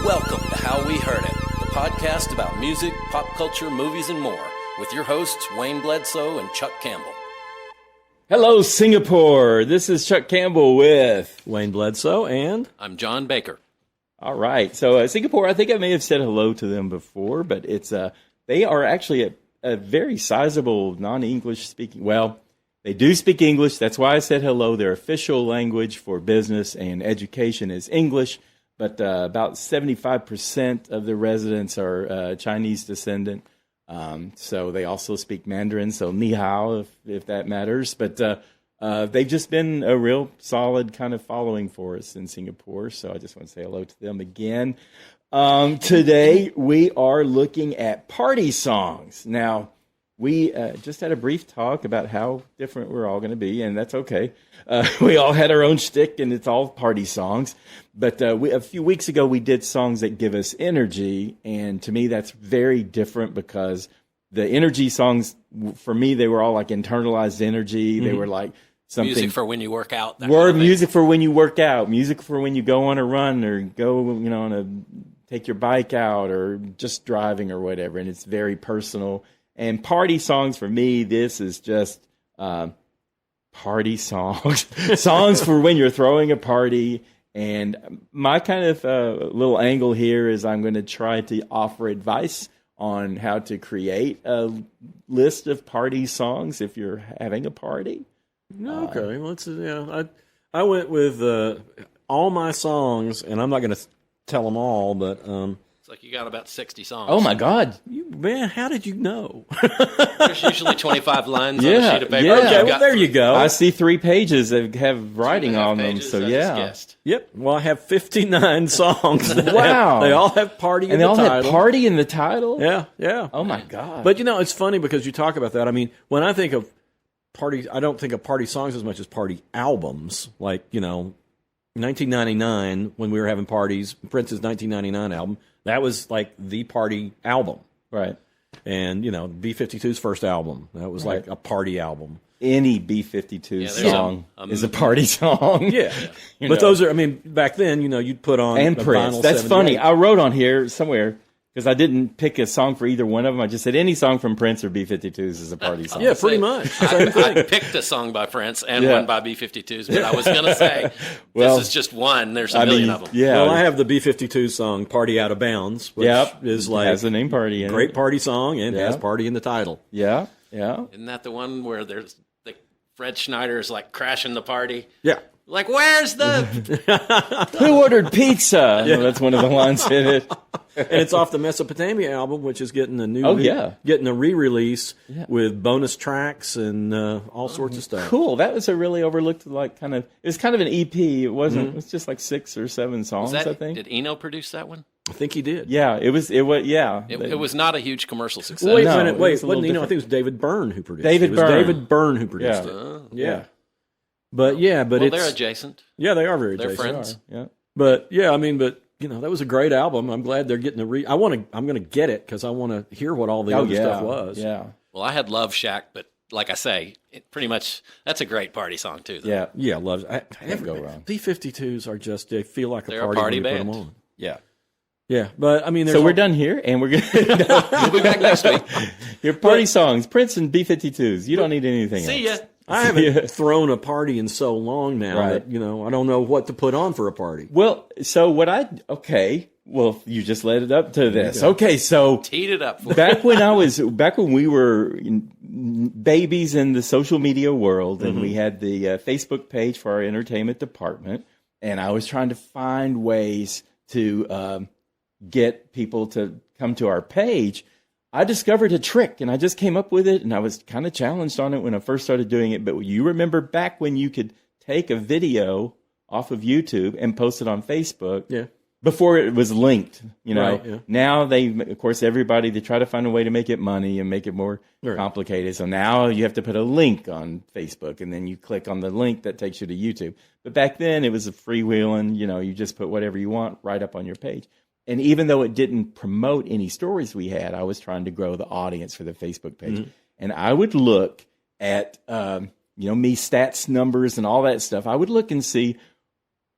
Welcome to How We Heard It, the podcast about music, pop culture, movies, and more, with your hosts Wayne Bledsoe and Chuck Campbell. Hello, Singapore. This is Chuck Campbell with Wayne Bledsoe, and I'm John Baker. All right. So Singapore, I think I may have said hello to them before, but they are actually a very sizable non-English speaking. Well, they do speak English. That's why I said hello. Their official language for business and education is English, but about 75% of the residents are Chinese descendant. So they also speak Mandarin, so ni hao, if that matters. But they've just been a real solid kind of following for us in Singapore. So I just want to say hello to them again. Today we are looking at party songs. Now, we just had a brief talk about how different we're all going to be, and that's okay. We all had our own shtick, and it's all party songs. But a few weeks ago, we did songs that give us energy, and to me, that's very different because the energy songs, for me, they were all like internalized energy. Mm-hmm. They were like something. Music for when you work out. Music for when you work out. Music for when you go on a run or go, take your bike out or just driving or whatever. And it's very personal. And party songs for me, this is just party songs. Songs for when you're throwing a party. And my kind of little angle here is I'm going to try to offer advice on how to create a list of party songs if you're having a party. Okay, I went with all my songs, and I'm not going to tell them all, but it's like you got about 60 songs. Oh my God! Man, how did you know? There's usually 25 lines on a sheet of paper. Yeah. Okay, well, there you go. I see 3 pages that have writing on them, so yeah. Yep. Well, I have 59 songs. Wow. They all have party in the title. And they all have party in the title? Yeah. Oh my God. But it's funny because you talk about that. I mean, when I think of party, I don't think of party songs as much as party albums. Like, 1999, when we were having parties, Prince's 1999 album, that was like the party album. Right. And, B-52's first album, that was like a party album. Any B-52 song is a party song. Yeah. But those are, back then, you'd put on and Prince. That's 78. funny. I wrote on here somewhere, because I didn't pick a song for either one of them. I just said any song from Prince or B-52s is a party song. Yeah, pretty much. I picked a song by Prince and one by B-52s, but I was going to say, this is just one. There's a million of them. Yeah. Well, I have the B-52 song, Party Out of Bounds, which is like has the name Party in it. Great party song and has party in the title. Yeah. Isn't that the one where there's Fred Schneider's like crashing the party? Yeah. Like, where's the... Who ordered pizza? Yeah. That's one of the lines in it. And it's off the Mesopotamia album, which is getting a new getting a re-release with bonus tracks and all sorts of stuff. Cool. That was a really overlooked, it was kind of an EP. It wasn't. It was just like 6 or 7 songs, I think. Did Eno produce that one? I think he did. Yeah, it was. It was not a huge commercial success. Wait a minute. Wasn't Eno? I think it was David Byrne who produced it. David Byrne who produced it. Yeah. But they're adjacent. Yeah, they are very adjacent. They're friends. Yeah. But that was a great album. I'm glad they're getting I'm going to get it because I want to hear what all the other stuff was. Yeah. Well, I had Love Shack, but like I say, pretty much that's a great party song too. Though. Yeah, Love. Can't go wrong. B-52s are just they feel like they're a party band. Put them on. Yeah. Yeah, but so we're done here, and we're going to we'll be back next week. Your party songs, Prince and B-52s. You don't need anything else. See ya. I haven't thrown a party in so long now that, I don't know what to put on for a party. Well, so you just led it up to this. Okay, so teed it up for back when we were babies in the social media world, and we had the Facebook page for our entertainment department, and I was trying to find ways to get people to come to our page. I discovered a trick, and I just came up with it, and I was kind of challenged on it when I first started doing it. But you remember back when you could take a video off of YouTube and post it on Facebook? Yeah. Before it was linked, Right, yeah. Now they try to find a way to make it money and make it more complicated. So now you have to put a link on Facebook, and then you click on the link that takes you to YouTube. But back then it was a freewheeling, you just put whatever you want right up on your page. And even though it didn't promote any stories we had, I was trying to grow the audience for the Facebook page. Mm-hmm. And I would look at, me stats numbers and all that stuff. I would look and see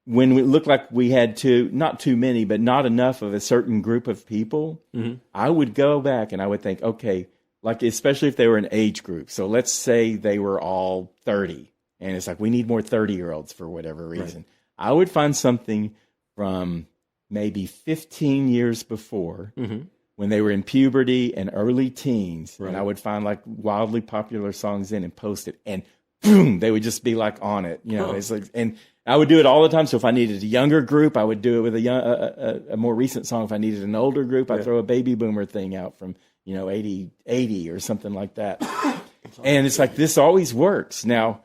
when it looked like we had not too many, but not enough of a certain group of people, I would go back and I would think, okay, like especially if they were an age group. So let's say they were all 30, and it's like we need more 30-year-olds for whatever reason. Right. I would find something from maybe 15 years before when they were in puberty and early teens, and I would find like wildly popular songs in and post it, and boom, they would just be like on it. You know, it's like, and I would do it all the time. So if I needed a younger group, I would do it with a more recent song. If I needed an older group, I'd throw a baby boomer thing out from 80 or something like that. And it's like, this always works. Now,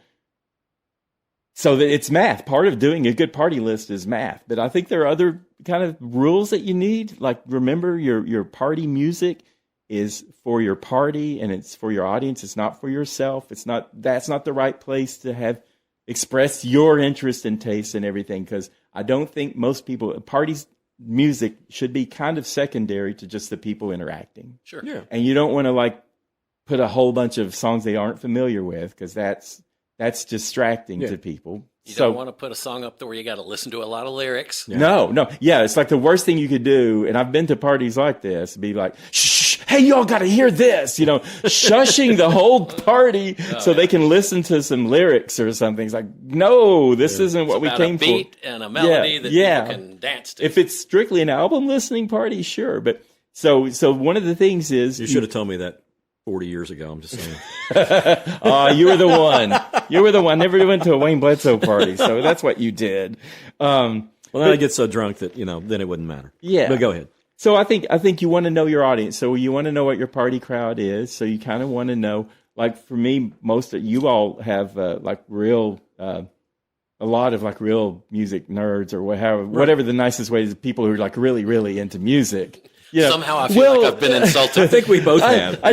so that it's math. Part of doing a good party list is math. But I think there are other kind of rules that you need. Like, remember, your party music is for your party and it's for your audience. It's not for yourself. That's not the right place to have express your interest and taste and everything. Because I don't think most people, parties music should be kind of secondary to just the people interacting. Sure. Yeah. And you don't want to like put a whole bunch of songs they aren't familiar with, because that's distracting to people. You don't want to put a song up there where you got to listen to a lot of lyrics. Yeah. No. Yeah, it's like the worst thing you could do. And I've been to parties like this, be like, shh, hey, y'all got to hear this, shushing the whole party so they can listen to some lyrics or something. It's like, no, this isn't what we came for. A beat and a melody that people can dance to. If it's strictly an album listening party, sure. But so one of the things is, you should have told me that 40 years ago. I'm just saying. You were the one. You were the one. Never went to a Wayne Bledsoe party, so that's what you did. Well, then I get so drunk that then it wouldn't matter. Yeah. But go ahead. So I think you want to know your audience. So you want to know what your party crowd is. So you kind of want to know. Like for me, most of you all have like real. A lot of like real music nerds or whatever the nicest way is, people who are like really, really into music. Somehow I feel like I've been insulted. I think we both have. I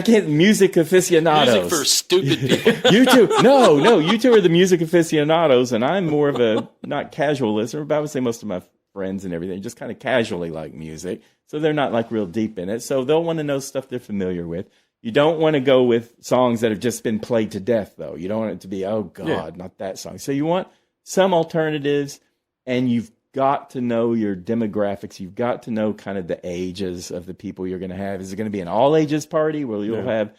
can't music aficionados. Music for stupid people. You two, no, you two are the music aficionados, and I'm more of a not casual listener, but I would say most of my friends and everything just kind of casually like music. So they're not like real deep in it. So they'll want to know stuff they're familiar with. You don't want to go with songs that have just been played to death, though. You don't want it to be, oh, God, not that song. So you want some alternatives, and you've got to know your demographics. You've got to know kind of the ages of the people you're going to have. Is it going to be an all-ages party where you'll have,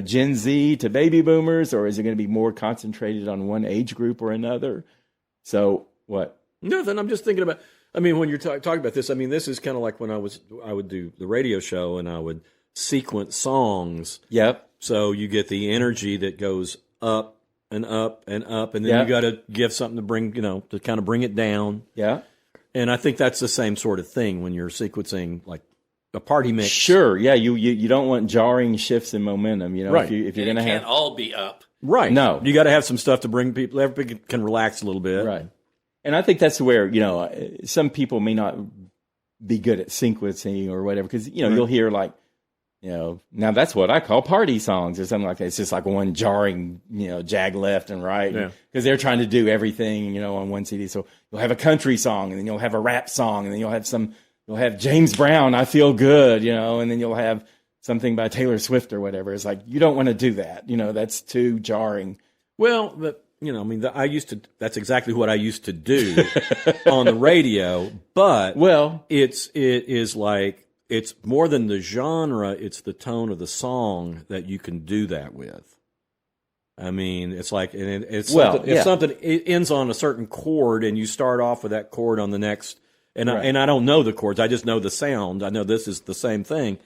Gen Z to baby boomers, or is it going to be more concentrated on one age group or another? So what? Nothing. I'm just thinking about, when you're talking about this, this is kind of like when I would do the radio show and I would sequence songs. Yep. So you get the energy that goes up and up and up, and then you got to give something to bring, to kind of bring it down. Yeah. And I think that's the same sort of thing when you're sequencing like a party mix. Sure. Yeah. You don't want jarring shifts in momentum. Right. If you're going to have, can't all be up. Right. No. You got to have some stuff to bring people. Everybody can relax a little bit. Right. And I think that's where some people may not be good at sequencing or whatever, because you'll hear like. Now that's what I call party songs or something like that. It's just like one jarring, jag left and right. Because they're trying to do everything, on one CD. So you'll have a country song, and then you'll have a rap song, and then you'll have James Brown, I Feel Good, and then you'll have something by Taylor Swift or whatever. It's like, you don't want to do that. That's too jarring. Well, that's exactly what I used to do on the radio. But it is like, it's more than the genre, it's the tone of the song that you can do that with. It's like, if something ends on a certain chord and you start off with that chord on the next, and I don't know the chords, I just know the sound. I know this is the same thing.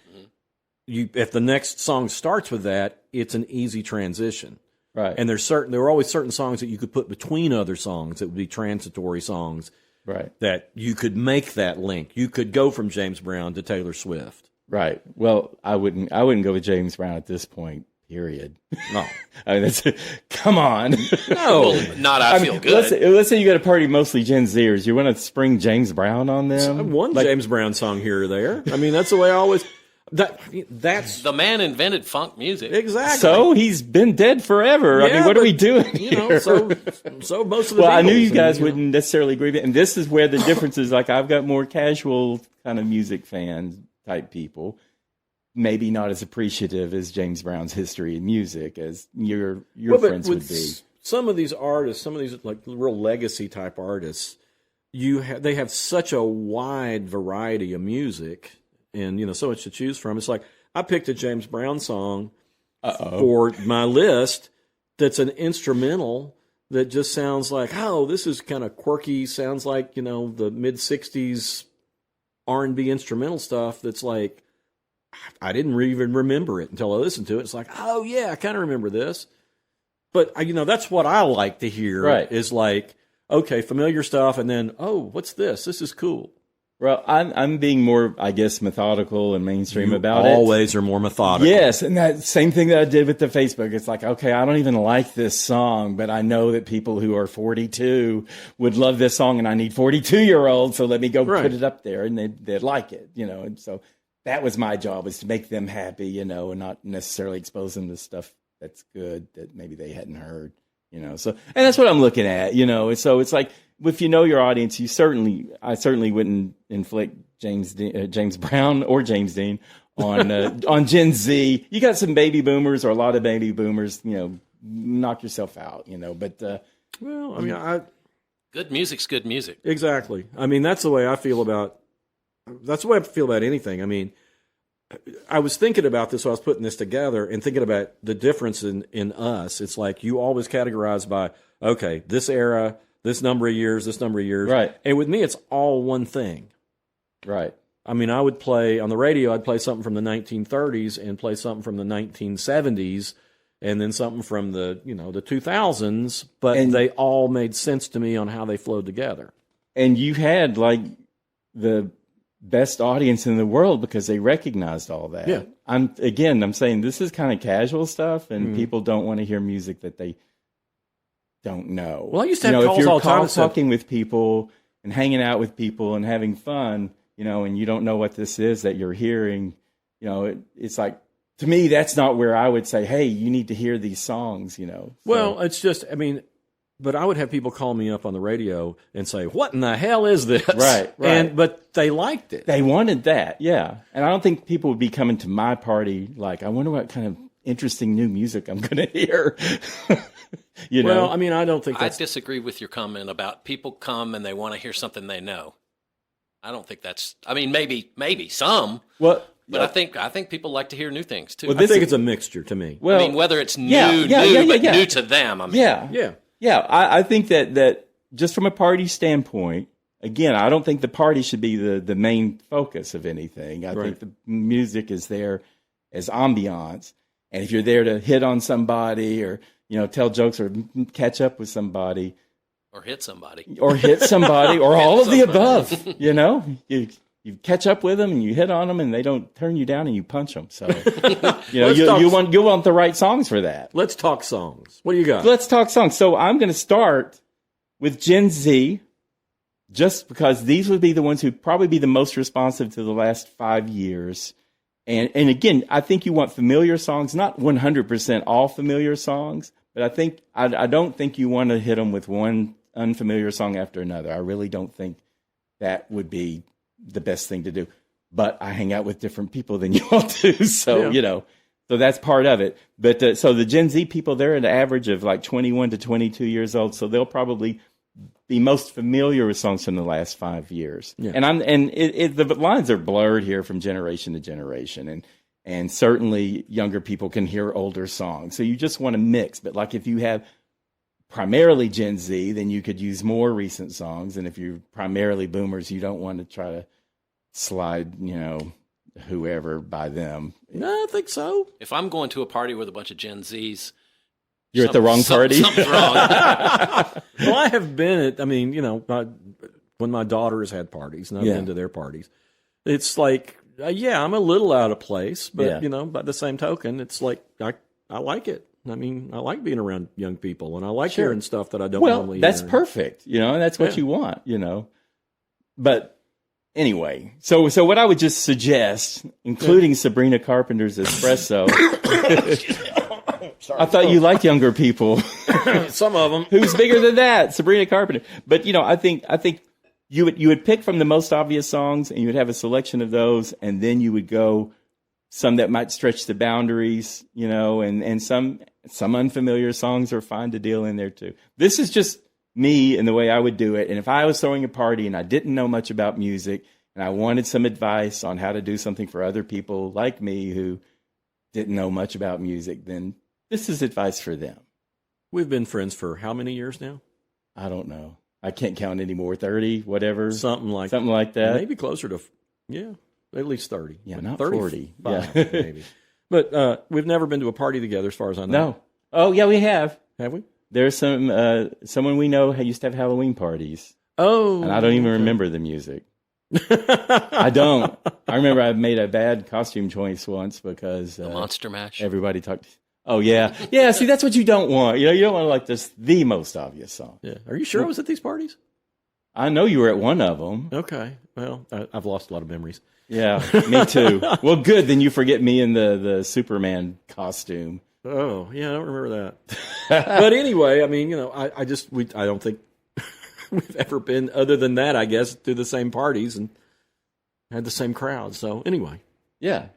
If the next song starts with that, it's an easy transition. Right. And there are always certain songs that you could put between other songs that would be transitory songs. Right. That you could make that link. You could go from James Brown to Taylor Swift. Right. Well, I wouldn't go with James Brown at this point, period. No. Come on. No. Well, not I Feel Good. Let's say you got a party mostly Gen Zers. You want to spring James Brown on them? One James Brown song here or there. That's the way I always... That's the man invented funk music. Exactly. So he's been dead forever. What are we doing here? So most of the I knew you guys wouldn't necessarily agree with it. And this is where the difference is. Like, I've got more casual kind of music fans type people, maybe not as appreciative as James Brown's history in music as your friends would be. some of these artists, some of these like real legacy type artists, they have such a wide variety of music, and so much to choose from. It's like I picked a James Brown song for my list that's an instrumental that just sounds like, oh, this is kind of quirky. Sounds like the mid '60s R&B instrumental stuff. That's like I didn't even remember it until I listened to it. It's like, oh yeah, I kind of remember this. But that's what I like to hear. Right. Is like, okay, familiar stuff, and then, oh, what's this? This is cool. Well, I'm being more, I guess, methodical and mainstream about it. Always are more methodical. Yes, and that same thing that I did with the Facebook. It's like, okay, I don't even like this song, but I know that people who are 42 would love this song, and I need 42-year-olds, so let me go put it up there, and they'd like it, And so that was my job, was to make them happy, and not necessarily expose them to stuff that's good that maybe they hadn't heard, So, and that's what I'm looking at, And so it's like, if you know your audience, I certainly wouldn't inflict James Brown or James Dean on Gen Z. You got some baby boomers or a lot of baby boomers, knock yourself out, But well, I mean, good music's good music. Exactly. I mean, that's the way I feel about. That's the way I feel about anything. I mean, I was thinking about this while I was putting this together and thinking about the difference in us. It's like you always categorize by, okay, this era, this number of years. Right. And with me, it's all one thing. Right. I mean, I would play on the radio, I'd play something from the 1930s and play something from the 1970s and then something from the 2000s, but they all made sense to me on how they flowed together. And you had like the best audience in the world because they recognized all that. Yeah. I'm saying this is kind of casual stuff, and people don't want to hear music that they don't know. Well, I used to have calls all the time. If you're talking with people and hanging out with people and having fun, and you don't know what this is that you're hearing, it's like, to me, that's not where I would say, hey, you need to hear these songs, So. Well, it's just, I mean, but I would have people call me up on the radio and say, what in the hell is this? Right. But they liked it. They wanted that, yeah. And I don't think people would be coming to my party like, I wonder what kind of interesting new music I'm going to hear. Well, I mean, I don't think I disagree with your comment about people come and they want to hear something they know. I don't think that's, I mean, maybe some. Well, but I think people like to hear new things too. Well, I think it's a mixture to me. Well, I mean, whether it's new to them. I mean. Yeah. I think that just from a party standpoint, again, I don't think the party should be the main focus of anything. I think the music is there as ambiance. And if you're there to hit on somebody or, tell jokes or catch up with somebody. Or hit somebody. Or all of the above, You catch up with them and you hit on them and they don't turn you down and you punch them. So, you want the right songs for that. Let's talk songs. What do you got? Let's talk songs. So I'm going to start with Gen Z, just because these would be the ones who probably be the most responsive to the last 5 years. And again, I think you want familiar songs, not 100% all familiar songs, but I don't think you want to hit them with one unfamiliar song after another. I really don't think that would be the best thing to do. But I hang out with different people than you all do, so so that's part of it. But so the Gen Z people, they're at an average of like 21 to 22 years old, so they'll probably be most familiar with songs from the last 5 years. Yeah. And the lines are blurred here from generation to generation, and certainly younger people can hear older songs. So you just want to mix. But like if you have primarily Gen Z, then you could use more recent songs. And if you're primarily boomers, you don't want to try to slide, whoever by them. No, I think so. If I'm going to a party with a bunch of Gen Zs, you're at the wrong party. Something's wrong. Well, I have been at, when my daughters had parties, and I've been to their parties, it's like, I'm a little out of place, but, by the same token, it's like, I like it. I mean, I like being around young people, and I like hearing stuff that I don't normally hear. That's perfect, and that's what you want, But anyway, so what I would just suggest, including Sabrina Carpenter's Espresso. I thought you liked younger people. Some of them. Who's bigger than that? Sabrina Carpenter. But I think you would pick from the most obvious songs, and you would have a selection of those, and then you would go some that might stretch the boundaries, and some some unfamiliar songs are fine to deal in there too. This is just me and the way I would do it. And if I was throwing a party and I didn't know much about music and I wanted some advice on how to do something for other people like me who didn't know much about music, then this is advice for them. We've been friends for how many years now? I don't know. I can't count anymore. 30, whatever. Something like that. Maybe closer to, at least 30. Yeah, not 40. Yeah. Maybe. But we've never been to a party together as far as I know. No. Oh, yeah, we have. Have we? There's someone we know who used to have Halloween parties. Oh. And I don't even remember the music. I don't. I remember I made a bad costume choice once because the Monster Mash. Everybody talked. Oh yeah, yeah. See, that's what you don't want. You don't want to like this the most obvious song. Yeah. Are you sure I was at these parties? I know you were at one of them. Okay. Well, I've lost a lot of memories. Yeah, me too. Well, good. Then you forget me in the Superman costume. Oh yeah, I don't remember that. But anyway, I mean, I don't think we've ever been, other than that, I guess, to the same parties and had the same crowd. So anyway, yeah.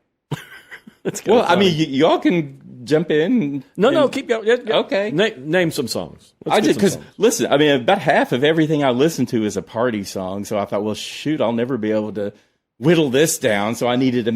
Well, I mean, y'all can jump in. No, keep going. Yeah. Okay, name some songs. Listen, I mean, about half of everything I listen to is a party song. So I thought, well, shoot, I'll never be able to whittle this down. So I needed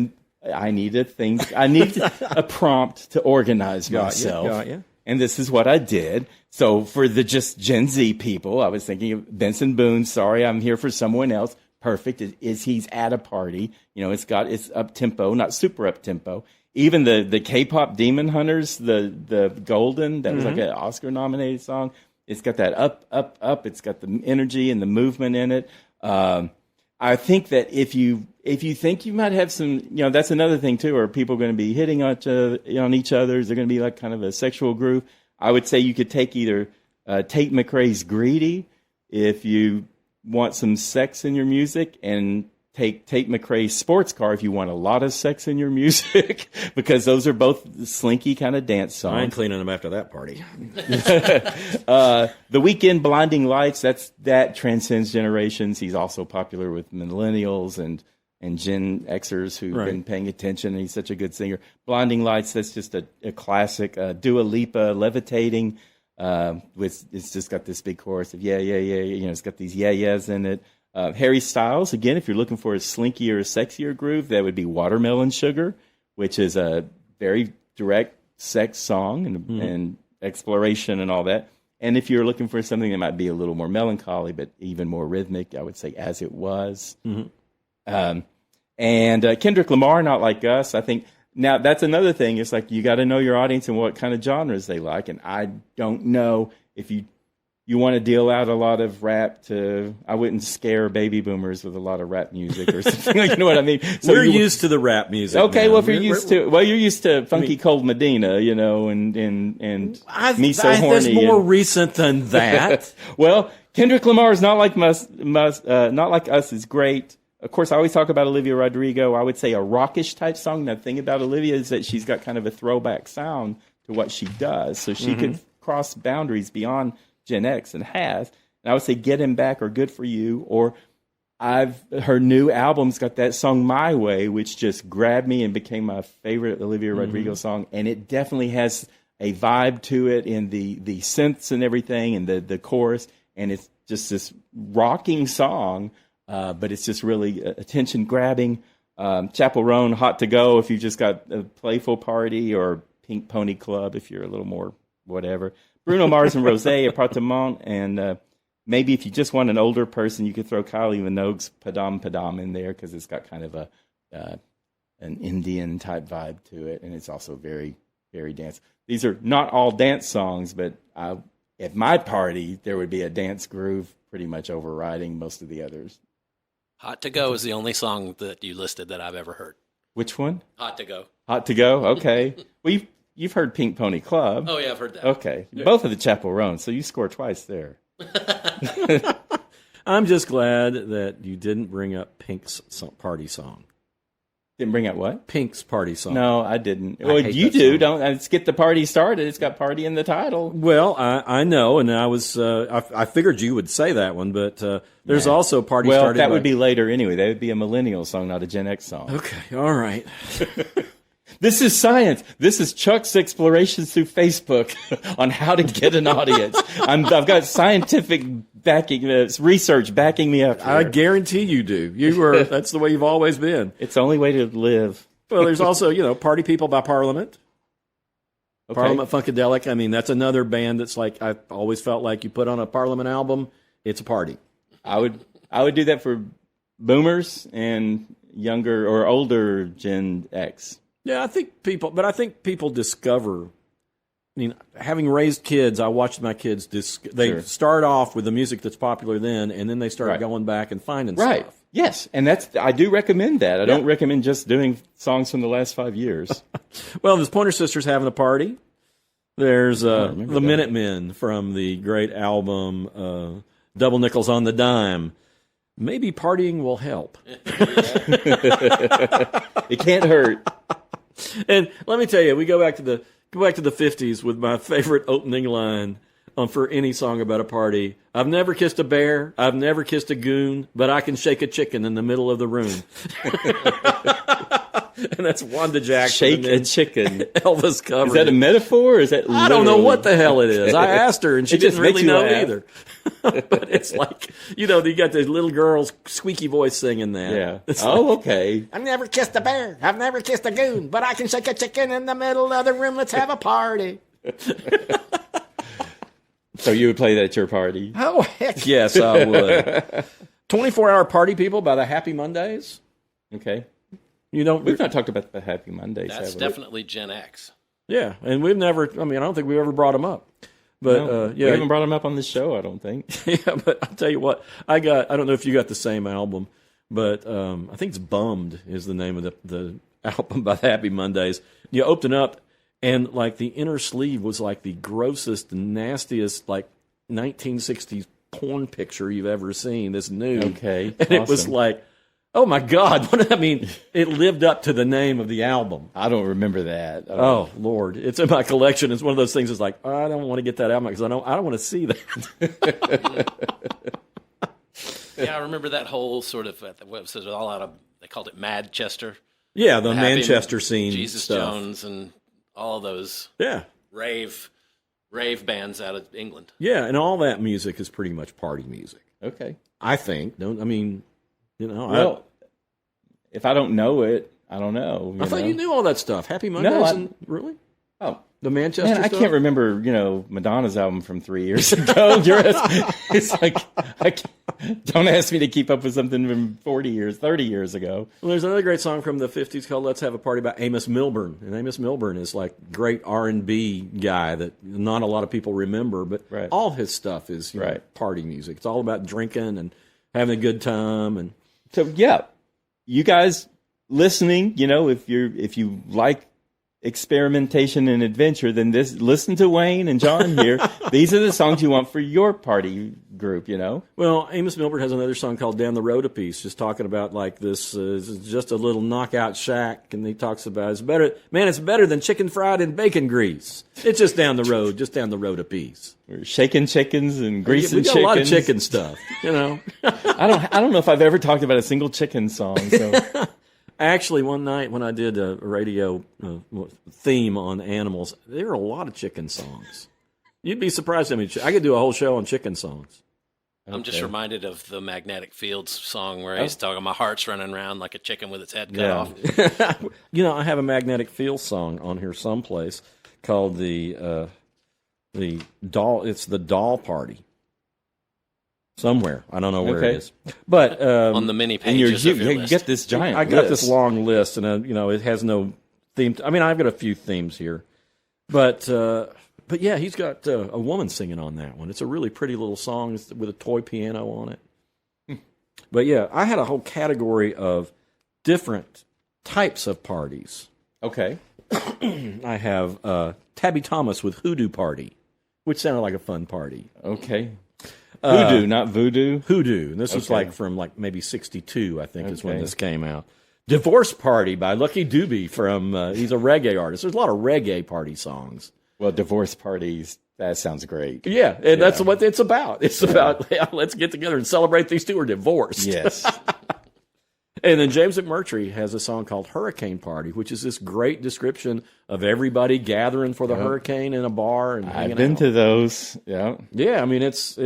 a prompt to organize myself. Got you. And this is what I did. So for the just Gen Z people, I was thinking of Benson Boone. Sorry, I'm here for someone else. Perfect. He's at a party. It's up tempo, not super up tempo. Even the K-pop Demon Hunters, the Golden, that was like an Oscar nominated song. It's got that up. It's got the energy and the movement in it. I think that if you think you might have some, that's another thing too. Are people going to be hitting on each other? Is there going to be like kind of a sexual groove? I would say you could take either Tate McRae's "Greedy" if you want some sex in your music, and take Tate McRae's "Sports Car" if you want a lot of sex in your music, because those are both slinky kind of dance songs. I ain't cleaning them after that party. The Weeknd "Blinding Lights," that transcends generations. He's also popular with millennials and Gen Xers who've been paying attention, and he's such a good singer. "Blinding Lights," that's just a classic. Dua Lipa, "Levitating," it's just got this big chorus of yeah, it's got these yeah-yeahs in it. Harry Styles, again, if you're looking for a slinkier, sexier groove, that would be "Watermelon Sugar," which is a very direct sex song and exploration and all that. And if you're looking for something that might be a little more melancholy but even more rhythmic, I would say "As It Was." And Kendrick Lamar, "Not Like Us." I think now that's another thing. It's like you got to know your audience and what kind of genres they like. And I don't know if you want to deal out a lot of rap I wouldn't scare baby boomers with a lot of rap music or something. You know what I mean? So we're used to the rap music. Okay, now. Well, if you're used to Funky Cold Medina, and Me So Horny. That's more recent than that. Well, Kendrick Lamar's "Not Like Not Like Us" is great. Of course, I always talk about Olivia Rodrigo. I would say a rockish type song. The thing about Olivia is that she's got kind of a throwback sound to what she does. So she could cross boundaries beyond Gen X and has. And I would say "Get Him Back" or "Good For You." Or her new album's got that song "My Way," which just grabbed me and became my favorite Olivia Rodrigo song. And it definitely has a vibe to it in the synths and everything and the chorus. And it's just this rocking song. But it's just really attention grabbing. Chapel Roan, "Hot to Go" if you just got a playful party, or Pink Pony Club if you're a little more whatever. Bruno Mars and Rosé, "Appartement," and maybe if you just want an older person, you could throw Kylie Minogue's "Padam Padam" in there because it's got kind of an Indian type vibe to it, and it's also very, very dance. These are not all dance songs, but at my party there would be a dance groove pretty much overriding most of the others. "Hot to Go" is the only song that you listed that I've ever heard. Which one? "Hot to Go." "Hot to Go." Okay. Well, you've heard Pink Pony Club. Oh yeah, I've heard that. Okay. Yeah. Both of the Chapel Roan, so you score twice there. I'm just glad that you didn't bring up Pink's party song. Didn't bring up what? Pink's party song. No, I didn't. Well, you do. Song. Don't. Let's get the party started. It's got "party" in the title. Well, I know, and I was. I figured you would say that one, but there's also "Party Started." Well, that would be later anyway. That would be a millennial song, not a Gen X song. Okay, all right. This is science. This is Chuck's explorations through Facebook on how to get an audience. I've got scientific backing, research backing me up here. I guarantee you do. That's the way you've always been. It's the only way to live. Well, there's also, Party People by Parliament. Okay. Parliament Funkadelic. I mean, that's another band that's like, I've always felt like you put on a Parliament album, it's a party. I would do that for boomers and younger or older Gen X. Yeah, I think people discover. I mean, having raised kids, I watched my kids. They start off with the music that's popular then, and then they start going back and finding stuff. Yes, and I do recommend that. I don't recommend just doing songs from the last 5 years. Well, there's Pointer Sisters having a party. There's the Minutemen from the great album Double Nickels on the Dime. Maybe partying will help. It can't hurt. And let me tell you, we go back to the 50s with my favorite opening line for any song about a party. I've never kissed a bear, I've never kissed a goon, but I can shake a chicken in the middle of the room. And that's Wanda Jackson. Shake a chicken. Elvis covered. Is that a metaphor? Or is that I don't know what the hell it is. I asked her, and she didn't really know either. But it's like, you got the little girl's squeaky voice singing that. Yeah. It's okay. I've never kissed a bear. I've never kissed a goon, but I can shake a chicken in the middle of the room. Let's have a party. So you would play that at your party? Oh, heck yes, I would. 24-Hour Party People by the Happy Mondays. Okay. We've not talked about the Happy Mondays. That's definitely Gen X. Yeah, and we've never. I don't think we've ever brought them up. But we haven't brought them up on this show, I don't think. Yeah, but I'll tell you what, I don't know if you got the same album, but I think it's Bummed is the name of the album by the Happy Mondays. You open up, and like the inner sleeve was like the grossest, nastiest, like 1960s porn picture you've ever seen. This nude, okay, and it was like, oh my God! It lived up to the name of the album. I don't remember that. Oh Lord, it's in my collection. It's one of those things. It's like, I don't want to get that album because I don't want to see that. Yeah, I remember that whole sort of what was it all out of? They called it Manchester. Yeah, the Manchester scene, Jesus stuff. Jones, and all those. Yeah, rave bands out of England. Yeah, and all that music is pretty much party music. Okay, I think. Well, if I don't know it, I don't know. I thought you knew all that stuff. Happy Mondays, really? Oh, the Manchester stuff? I stuff? can't remember, Madonna's album from 3 years ago. It's like, don't ask me to keep up with something from 30 years ago. Well, there's another great song from the 50s called Let's Have a Party by Amos Milburn. And Amos Milburn is like great R&B guy that not a lot of people remember, but all his stuff is party music. It's all about drinking and having a good time. And so, yeah, you guys listening, if you like experimentation and adventure, then listen to Wayne and John here. These are the songs you want for your party group, Well, Amos Milburn has another song called Down the Road a Piece, just talking about like this is just a little knockout shack, and he talks about it's better than chicken fried in bacon grease. It's just down the road a piece. We're shaking chickens and greasing chickens. We got a lot of chicken stuff, I don't know if I've ever talked about a single chicken song. So. Actually, one night when I did a radio theme on animals, there were a lot of chicken songs. You'd be surprised how many. I could do a whole show on chicken songs. I'm just reminded of the Magnetic Fields song where he's talking, my heart's running around like a chicken with its head cut off. I have a Magnetic Fields song on here someplace called the doll. It's the Doll Party. Somewhere. I don't know where it is. But on the many pages of your list. You get this giant I got this long list, and it has no theme. I've got a few themes here. But yeah, he's got a woman singing on that one. It's a really pretty little song with a toy piano on it. But yeah, I had a whole category of different types of parties. Okay. I have Tabby Thomas with Hoodoo Party, which sounded like a fun party. Okay. Hoodoo, not voodoo? Hoodoo. And this was from maybe 62, I think, is when this came out. Divorce Party by Lucky Dube from, he's a reggae artist. There's a lot of reggae party songs. Well, divorce parties, that sounds great. Yeah, and that's what it's about. It's about, let's get together and celebrate these two are divorced. Yes. And then James McMurtry has a song called Hurricane Party, which is this great description of everybody gathering for the hurricane in a bar and hanging I've been out. to those. Yeah. Yeah, I mean, it's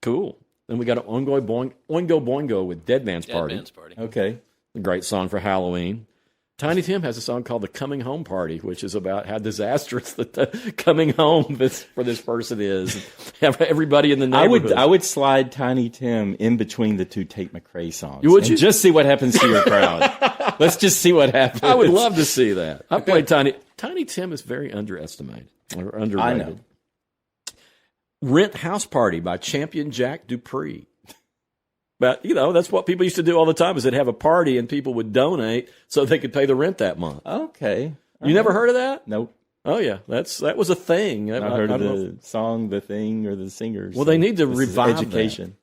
cool. Then we got an Oingo Boingo with Dead Man's Party. Dead Man's Party. Okay. A great song for Halloween. Tiny Tim has a song called The Coming Home Party, which is about how disastrous the coming home for this person is. Everybody in the neighborhood. I would slide Tiny Tim in between the two Tate McRae songs. Would you? Just see what happens to your crowd. Let's just see what happens. I would love to see that. I played Tiny Tim is very underestimated or underrated. I know. Rent House Party by Champion Jack Dupree. But, that's what people used to do all the time is they'd have a party and people would donate so they could pay the rent that month. Okay. You never heard of that? Nope. Oh, yeah. That was a thing. I've heard of the song, The Thing, or The Singers. Well, they need to revive education.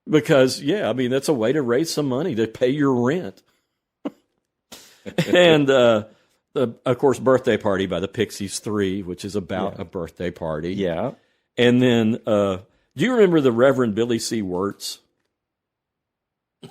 That. Because, that's a way to raise some money to pay your rent. And, of course, Birthday Party by the Pixies 3, which is about a birthday party. Yeah. And then, do you remember the Reverend Billy C. Wirtz?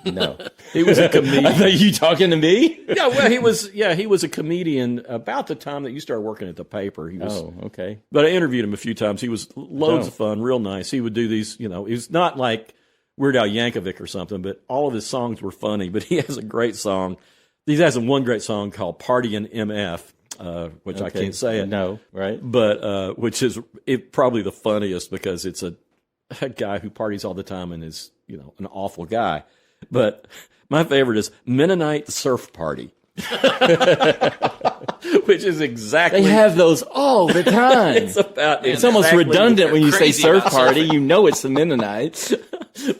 No. He was a comedian. Are you talking to me? Yeah, well, he was a comedian about the time that you started working at the paper. He was, okay. But I interviewed him a few times. He was loads of fun, real nice. He would do these, he's not like Weird Al Yankovic or something, but all of his songs were funny. But he has a great song. He has one great song called Partyin' MF, which I can't say it. No, right. But which is probably the funniest because it's a guy who parties all the time and is, an awful guy. But my favorite is Mennonite Surf Party, which is exactly... They have those all the time. It's almost redundant when you say surf party. surfing. You know it's the Mennonites.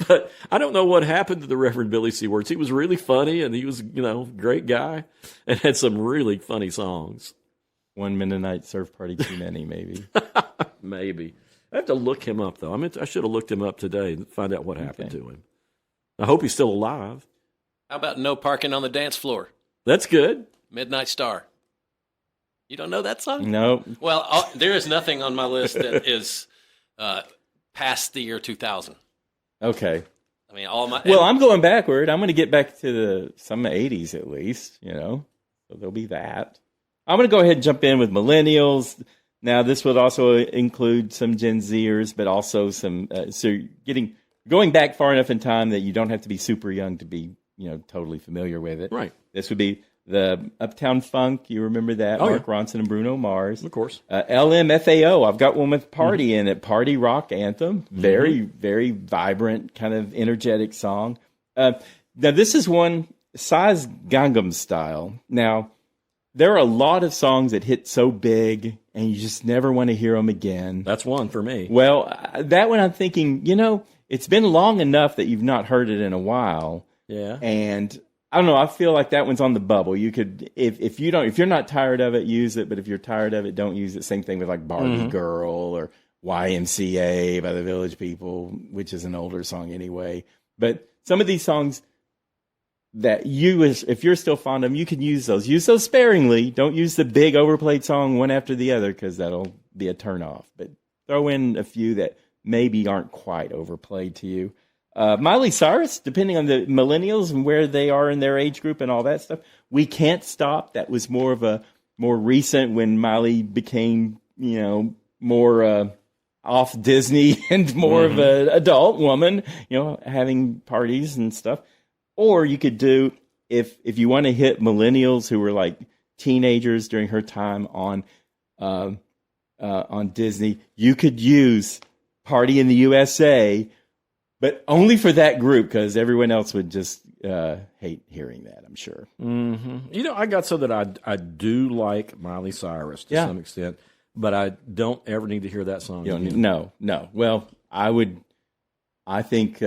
But I don't know what happened to the Reverend Billy C. Wirtz. He was really funny, and he was, great guy, and had some really funny songs. One Mennonite surf party too many, maybe. Maybe. I have to look him up, though. I should have looked him up today and find out what happened to him. I hope he's still alive. How about No Parking on the Dance Floor? That's good. Midnight Star. You don't know that song? No. Well, there is nothing on my list that is past the year 2000. Okay. I mean, all my... Well, I'm going backward. I'm going to get back to some 80s at least, So there'll be that. I'm going to go ahead and jump in with millennials. Now, this would also include some Gen Zers, but also some... Going back far enough in time that you don't have to be super young to be, totally familiar with it. Right. This would be the Uptown Funk. You remember that? Mark Ronson and Bruno Mars. Of course. LMFAO. I've got one with Party in it. Party rock anthem. Very, very vibrant, kind of energetic song. Now, this is one, Size Gangnam Style. Now, there are a lot of songs that hit so big and you just never want to hear them again. That's one for me. Well, that one I'm thinking, it's been long enough that you've not heard it in a while. Yeah. And I don't know, I feel like that one's on the bubble. You could if you're not tired of it, use it, but if you're tired of it, don't use it. Same thing with like Barbie Girl or YMCA by the Village People, which is an older song anyway. But some of these songs that if you're still fond of them, you can use those. Use those sparingly. Don't use the big overplayed song one after the other because that'll be a turnoff. But throw in a few that maybe aren't quite overplayed to you. Miley Cyrus, depending on the millennials and where they are in their age group and all that stuff. We Can't Stop. That was more recent when Miley became, more off Disney and more of an adult woman, having parties and stuff. Or you could do, if you want to hit millennials who were like teenagers during her time on Disney, you could use Party in the USA, but only for that group because everyone else would just hate hearing that, I'm sure. Mm-hmm. I got so that I do like Miley Cyrus to some extent, but I don't ever need to hear that song again. No. Well, I think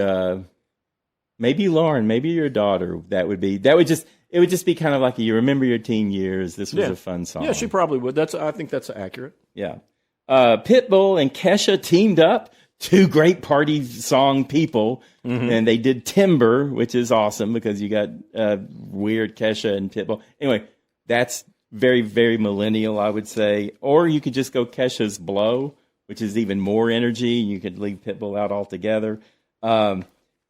maybe Lauren, maybe your daughter, it would just be kind of like you remember your teen years. This was a fun song. Yeah, she probably would. I think that's accurate. Yeah. Pitbull and Kesha teamed up, two great party song people, and they did Timber, which is awesome because you got weird Kesha and Pitbull. Anyway, that's very, very millennial, I would say. Or you could just go Kesha's Blow, which is even more energy. You could leave Pitbull out altogether.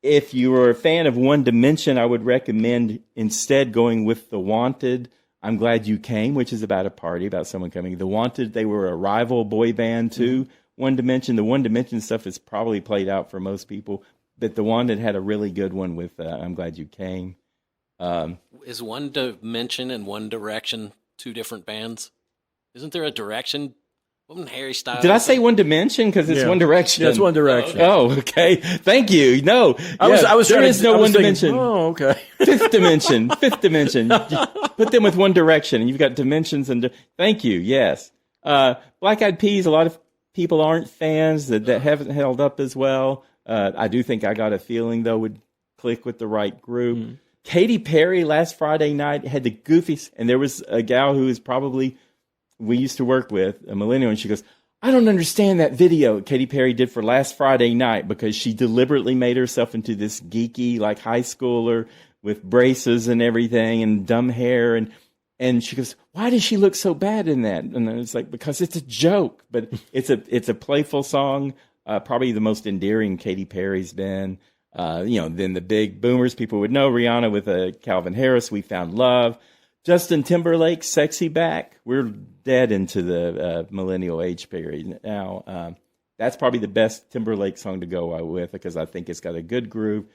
if you were a fan of One Dimension, I would recommend instead going with The Wanted. I'm Glad You Came, which is about a party, about someone coming. The Wanted, they were a rival boy band to One Dimension. The One Dimension stuff is probably played out for most people, but The Wanted had a really good one with I'm Glad You Came. Is One Dimension and One Direction two different bands? Isn't there a Direction? Wasn't Harry Styles? Did I say One Dimension? Because it's One Direction. Yeah, it's One Direction. Oh, okay. Thank you. No, I was there trying is to, no I was One thinking, Dimension. Oh, okay. Fifth dimension. Put them with One Direction, and you've got dimensions. And thank you. Yes. Black Eyed Peas. A lot of people aren't fans that haven't held up as well. I do think I Got a Feeling though would click with the right group. Katy Perry last Friday night had the goofiest, and there was a gal who is probably we used to work with, a millennial, and she goes, I don't understand that video Katy Perry did for last Friday night, because she deliberately made herself into this geeky, like high schooler with braces and everything and dumb hair. And she goes, why does she look so bad in that? And it's like, because it's a joke, but it's a playful song, probably the most endearing Katy Perry's been. Then the big boomers, people would know Rihanna with Calvin Harris, We Found Love. Justin Timberlake, Sexy Back. We're dead into the millennial age period now. That's probably the best Timberlake song to go with, because I think it's got a good groove.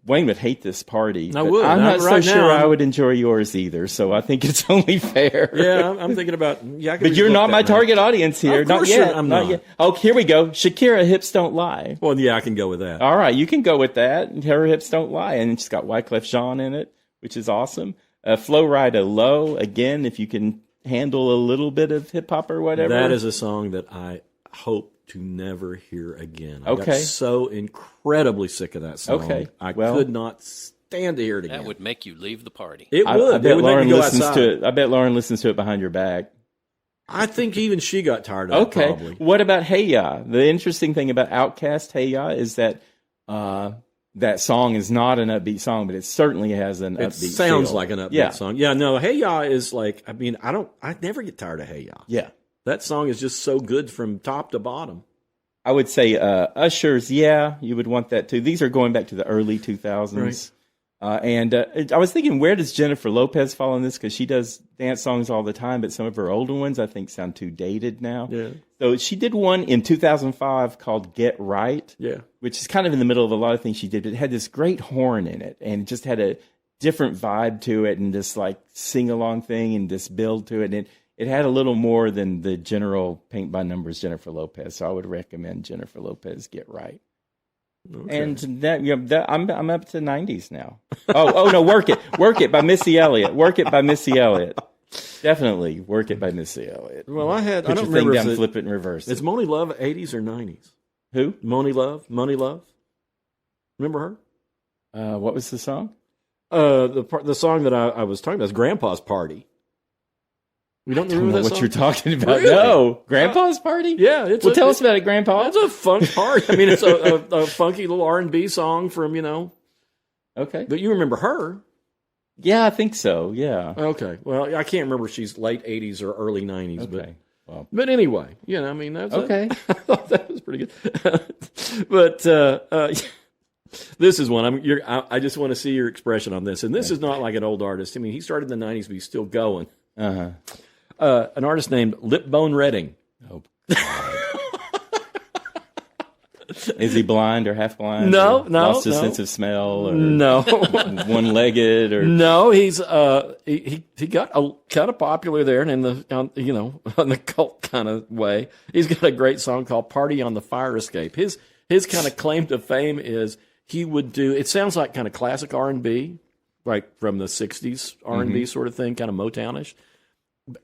Wayne would hate this party. I would. I'm not so right sure now, I would enjoy yours either, so I think it's only fair. Yeah, I'm thinking about... I but you're not my target audience here. Of course not yet. I'm not. Yet. Oh, here we go. Shakira, Hips Don't Lie. Well, yeah, I can go with that. All right, you can go with that. Her Hips Don't Lie. And she's got Wyclef Jean in it, which is awesome. Flo Rida, Low. Again, if you can handle a little bit of hip-hop or whatever. That is a song that I hope to never hear again. I got Okay. so incredibly sick of that song. Okay. I could not stand to hear it again. That would make you leave the party. It I would. bet It would make Lauren me go listens outside. to it. I bet Lauren listens to it behind your back. I think even she got tired of it, Okay. probably. What about Hey Ya? The interesting thing about Outkast Hey Ya is that that song is not an upbeat song, but it certainly has an It upbeat sounds feel. like an upbeat song. Yeah, no, Hey Ya is like, I mean, I never get tired of Hey Ya. Yeah. That song is just so good from top to bottom. I would say Usher's, yeah, you would want that too. These are going back to the early 2000s. And I was thinking, where does Jennifer Lopez fall in this? Because she does dance songs all the time, but some of her older ones I think sound too dated now. Yeah. So she did one in 2005 called Get Right, which is kind of in the middle of a lot of things she did. But it had this great horn in it, and it just had a different vibe to it, and this like sing-along thing and this build to it. And it had a little more than the general paint-by-numbers Jennifer Lopez. So I would recommend Jennifer Lopez Get Right. Okay. And that I'm up to 90s now. Oh no, Work It by Missy Elliott. Work It by Missy Elliott. Definitely Work It by Missy Elliott. Well, I don't Put your remember thing down, flip it and reverse it. Is Moni Love 80s or 90s? Who? Moni Love? Remember her? What was the song? The song that I was talking about is Grandpa's Party. We don't remember that what song? you're talking about. Really? No. Grandpa's Party? Yeah. Tell us about it, Grandpa. It's a funk party. I mean, it's a funky little R&B song from, Okay. But you remember her. Yeah, I think so. Yeah. Okay. Well, I can't remember if she's late 80s or early 90s. Okay. But anyway, I mean, that's okay. I thought that was pretty good. But this is one. I just want to see your expression on this. And this is not like an old artist. I mean, he started in the 90s, but he's still going. Uh-huh. An artist named Lipbone Redding. Oh, is he blind or half blind? No. Lost his sense of smell? Or no. One-legged? Or no, he's he got kind of popular there, and in the on the cult kind of way. He's got a great song called "Party on the Fire Escape." His kind of claim to fame is he would do. It sounds like kind of classic R&B, like from the '60s R&B sort of thing, kind of Motownish.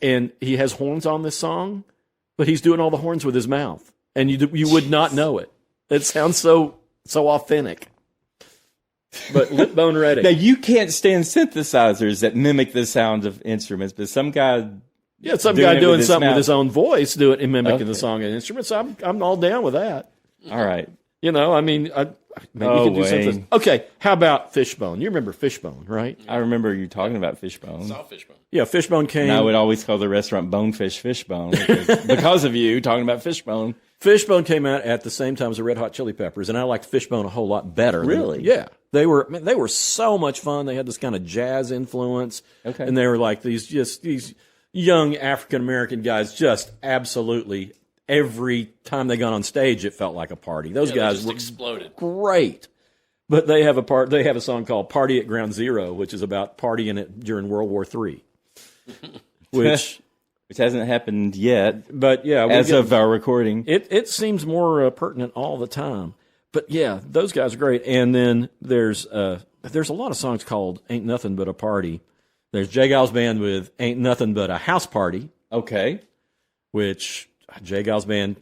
And he has horns on this song, but he's doing all the horns with his mouth, and you would not know it. It sounds so authentic. But Lipbone Redding. Now you can't stand synthesizers that mimic the sound of instruments, but some guy, some guy doing something with his own voice, mimicking the song and instruments. I'm all down with that. All right. I mean, maybe you can do something. Okay, how about Fishbone? You remember Fishbone, right? I remember you talking about Fishbone. Saw Fishbone. Yeah, Fishbone came. And I would always call the restaurant Bonefish Fishbone because of you talking about Fishbone. Fishbone came out at the same time as the Red Hot Chili Peppers, and I liked Fishbone a whole lot better. Really? Yeah. They were so much fun. They had this kind of jazz influence. Okay. And they were like these young African American guys, just absolutely every time they got on stage it felt like a party. Those guys just were exploded. Great. But they have a song called Party at Ground Zero, which is about partying it during World War III. Which hasn't happened yet. But yeah, as of our recording. It seems more pertinent all the time. But yeah, those guys are great. And then there's a lot of songs called Ain't Nothing But a Party. There's Jay Giles Band with Ain't Nothing But a House Party. Okay. Which Jay Giles Band,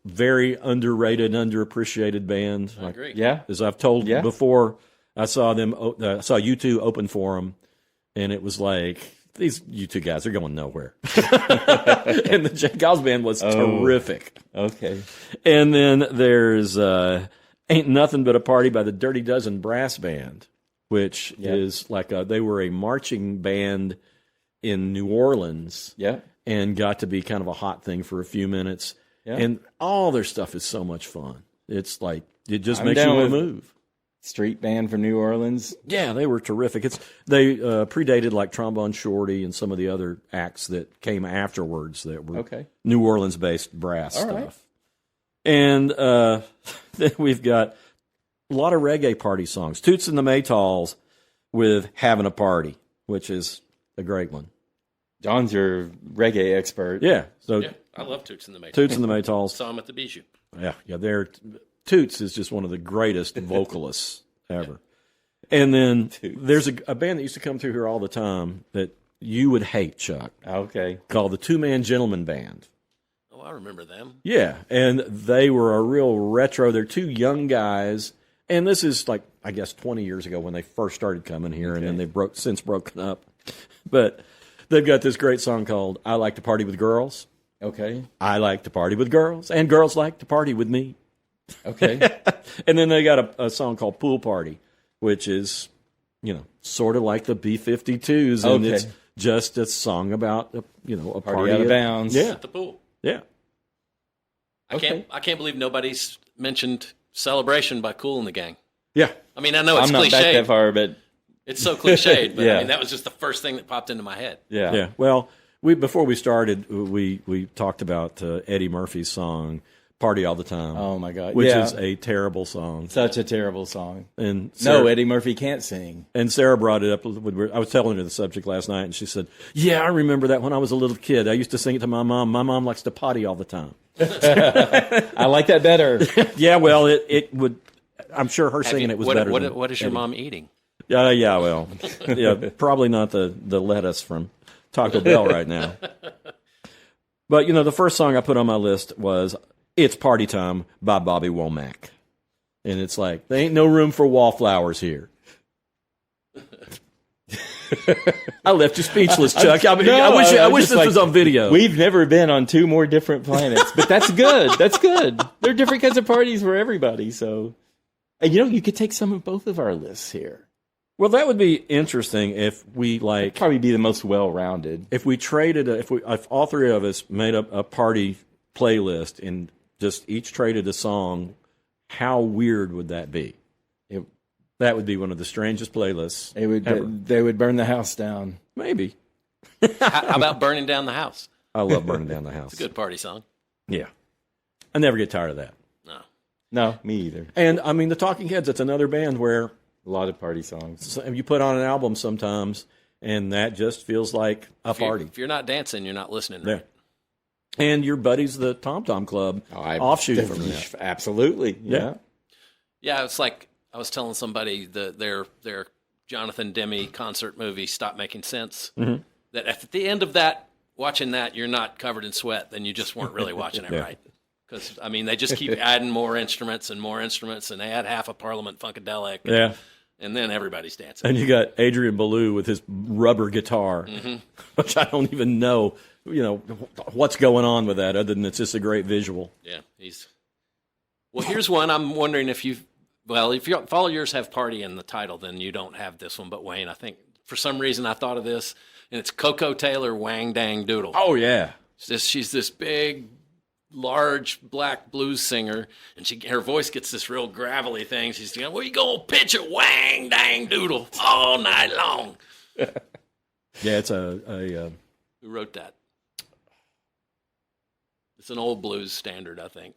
very underrated, underappreciated band. I agree. Yeah. As I've told before, I saw U2 open for them, and it was like, these U2 guys are going nowhere. And the Jay Giles Band was terrific. Okay. And then there's Ain't Nothing But a Party by the Dirty Dozen Brass Band, which is like they were a marching band in New Orleans. Yeah. And got to be kind of a hot thing for a few minutes. Yeah. And all their stuff is so much fun. It's like, it just makes you want to move. Street band from New Orleans. Yeah, they were terrific. They predated like Trombone Shorty and some of the other acts that came afterwards that were New Orleans-based brass stuff. Right. And then we've got a lot of reggae party songs. Toots and the Maytals with Having a Party, which is a great one. John's your reggae expert. Yeah. So I love Toots and the Maytals. Toots and the Maytals. Saw them at the Bijou. Yeah. Toots is just one of the greatest vocalists ever. And then there's a band that used to come through here all the time that you would hate, Chuck. Okay. Called the Two-Man Gentleman Band. Oh, I remember them. Yeah. And they were a real retro. They're two young guys. And this is like, I guess, 20 years ago when they first started coming here. And then they've since broken up. But they've got this great song called I Like to Party with Girls. Okay. I like to party with girls, and girls like to party with me. Okay. And then they got a song called Pool Party, which is, sort of like the B-52s, and it's just a song about, a party out of bounds. Yeah. At the pool. Yeah. I can't believe nobody's mentioned Celebration by Kool and the Gang. Yeah. I mean, I know it's I'm not cliched. back that far, but it's so cliched, but Yeah. I mean, that was just the first thing that popped into my head. yeah. Yeah. Well, before we started, we talked about Eddie Murphy's song "Party All the Time." Oh my God! Which is a terrible song. Such a terrible song. And Eddie Murphy can't sing. And Sarah brought it up. I was telling her the subject last night, and she said, "Yeah, I remember that when I was a little kid. I used to sing it to my mom. My mom likes to potty all the time." I like that better. Yeah, well, it would. I'm sure her singing it was better. What is your mom eating? Yeah, well, probably not the lettuce from Taco Bell right now. But, the first song I put on my list was It's Party Time by Bobby Womack. And it's like, there ain't no room for wallflowers here. I left you speechless, Chuck. I wish this was on video. We've never been on two more different planets, but that's good. That's good. There are different kinds of parties for everybody. So, and you could take some of both of our lists here. Well, that would be interesting if we probably be the most well-rounded. If we traded, if all three of us made up a party playlist and just each traded a song, how weird would that be? That would be one of the strangest playlists. They would burn the house down. Maybe. How about Burning Down the House? I love Burning Down the House. It's a good party song. Yeah, I never get tired of that. No, me either. And I mean, the Talking Heads. It's another band where. A lot of party songs. You put on an album sometimes, and that just feels like a party. If you're not dancing, you're not listening. Right? Yeah. And your buddies, the Tom Tom Club, offshoot from that. Absolutely. Yeah. Yeah, it's like I was telling somebody their Jonathan Demme concert movie stopped making sense. Mm-hmm. That at the end of that, watching that, you're not covered in sweat, then you just weren't really watching it right. Because, I mean, they just keep adding more instruments, and they add half a Parliament Funkadelic. Yeah. And then everybody's dancing. And you got Adrian Belew with his rubber guitar, which I don't even know, what's going on with that other than it's just a great visual. Yeah. Well, here's one. I'm wondering if if all yours have party in the title, then you don't have this one. But Wayne, I think for some reason I thought of this, and it's Coco Taylor, Wang Dang Doodle. Oh, yeah. She's this big large black blues singer, and her voice gets this real gravelly thing. She's going, "Where you gonna pitch it, wang dang doodle all night long?" Yeah, it's a Who wrote that? It's an old blues standard, I think.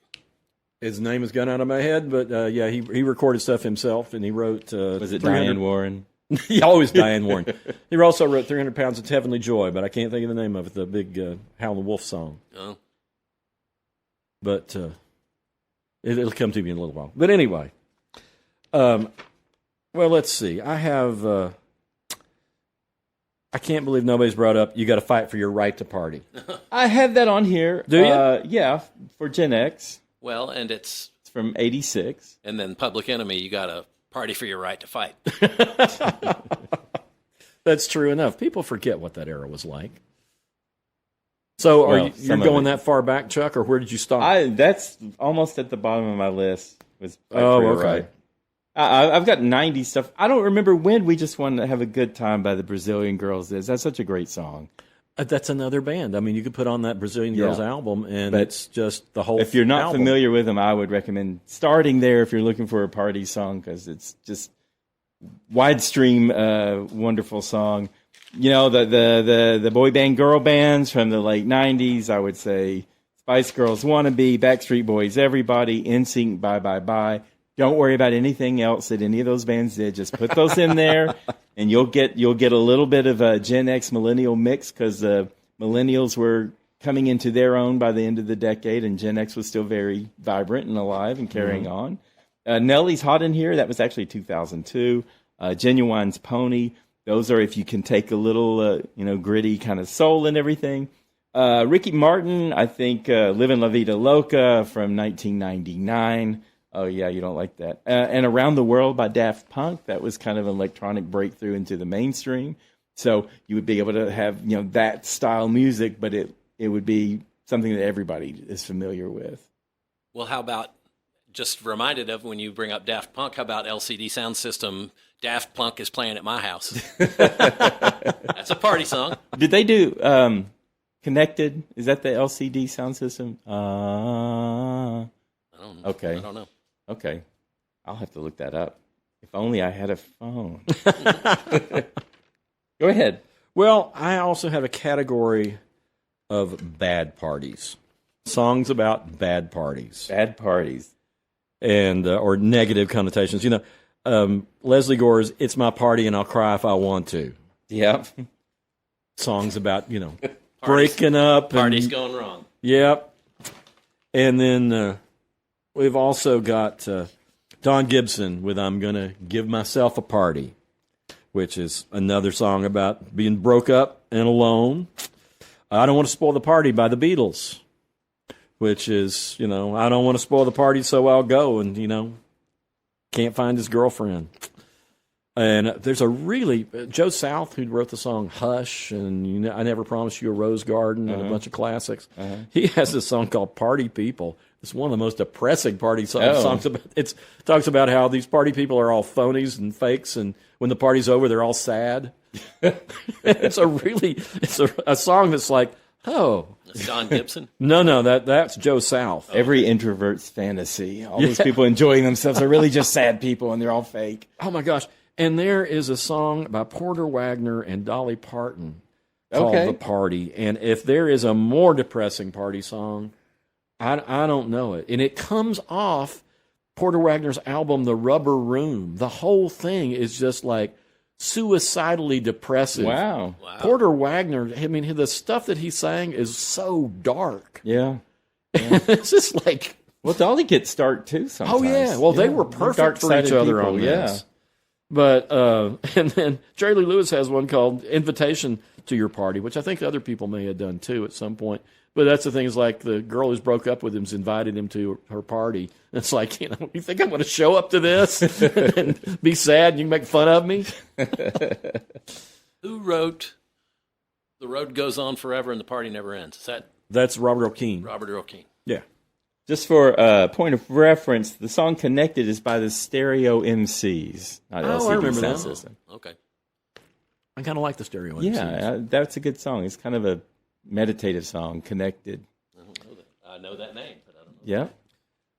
His name has gone out of my head, but yeah, he recorded stuff himself, and he wrote. Was it Diane Warren? He always Diane Warren. He also wrote 300 Pounds of Heavenly Joy, but I can't think of the name of it. The big Howlin' Wolf song. Oh. But it'll come to me in a little while. But anyway, well, let's see. I have. I can't believe nobody's brought up. You got to fight for your right to party. I have that on here. Do you? Yeah, for Gen X. Well, and it's from '86. And then Public Enemy, you got to party for your right to fight. That's true enough. People forget what that era was like. So are you're going that far back, Chuck, or where did you stop? That's almost at the bottom of my list. Okay. Right. I've got 90 stuff. I don't remember when We Just Want to Have a Good Time by the Brazilian Girls is. That's such a great song. That's another band. I mean, you could put on that Brazilian Girls album, and it's just the whole If you're not album. familiar with them, I would recommend starting there if you're looking for a party song, because it's just wide stream, wonderful song. You know, the boy band, girl bands from the late 90s, I would say Spice Girls, Wannabe, Backstreet Boys, Everybody, NSYNC, Bye Bye Bye. Don't worry about anything else that any of those bands did. Just put those in there, and you'll get a little bit of a Gen X millennial mix, because the millennials were coming into their own by the end of the decade, and Gen X was still very vibrant and alive and carrying on. Nelly's Hot in Here, that was actually 2002. Genuine's Pony, those are if you can take a little gritty kind of soul and everything. Ricky Martin, I think Livin' La Vida Loca from 1999. Oh, yeah, you don't like that. And Around the World by Daft Punk, that was kind of an electronic breakthrough into the mainstream. So you would be able to have, that style music, but it would be something that everybody is familiar with. Well, how about, just reminded of when you bring up Daft Punk, how about LCD Sound System, Daft Punk is playing at my house? That's a party song. Did they do Connected? Is that the LCD Sound System? I don't know. Okay. I don't know. Okay. I'll have to look that up. If only I had a phone. Go ahead. Well, I also have a category of bad parties. Songs about bad parties. Bad parties. And or negative connotations. Leslie Gore's "It's My Party and I'll Cry If I Want to." Yep. Songs about, breaking up. Parties going wrong. Yep. And then we've also got Don Gibson with "I'm Gonna Give Myself a Party," which is another song about being broke up and alone. "I Don't Want to Spoil the Party" by the Beatles, which is, I don't want to spoil the party, so I'll go and, can't find his girlfriend. And there's a really, Joe South, who wrote the song Hush, and "I Never Promised You a Rose Garden," and a bunch of classics. He has this song called "Party People." It's one of the most depressing party songs. It talks about how these party people are all phonies and fakes, and when the party's over, they're all sad. It's a song that's like, oh. That's Don Gibson? No, that's Joe South. Every introvert's fantasy. All those people enjoying themselves are really just sad people, and they're all fake. Oh, my gosh. And there is a song by Porter Wagner and Dolly Parton called "The Party." And if there is a more depressing party song, I don't know it. And it comes off Porter Wagner's album, The Rubber Room. The whole thing is just like suicidally depressive. Wow. Porter Wagner, the stuff that he sang is so dark. Yeah. It's just like... Well, Dolly gets dark, too, sometimes. Oh, yeah. Well, they were perfect for each other on this. But, and then Jerry Lee Lewis has one called "Invitation to Your Party," which I think other people may have done, too, at some point. But that's the thing, is like the girl who's broke up with him's invited him to her party. It's like, you think I'm going to show up to this and be sad and you can make fun of me? Who wrote "The Road Goes On Forever and the Party Never Ends"? That's Robert Earl Keen. Robert Earl Keen. Yeah. Just for a point of reference, the song "Connected" is by the Stereo MCs, not LCD I remember Sound that. System. Okay. I kind of like the Stereo MCs. Yeah, that's a good song. It's kind of a meditative song, "Connected." I don't know that. I know that name, but I don't know. Yeah.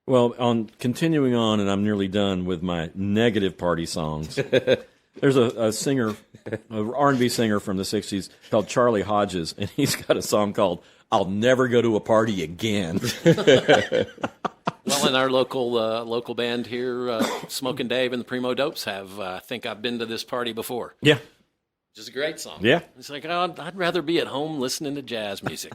Well, on continuing on, and I'm nearly done with my negative party songs. There's a singer, a R&B singer from the 60s called Charlie Hodges, and he's got a song called "I'll Never Go to a Party Again." Well, in our local band here, Smokin' Dave and the Primo Dopes have I think I've been to this party before. Yeah. Which is a great song. Yeah. It's like, oh, I'd rather be at home listening to jazz music.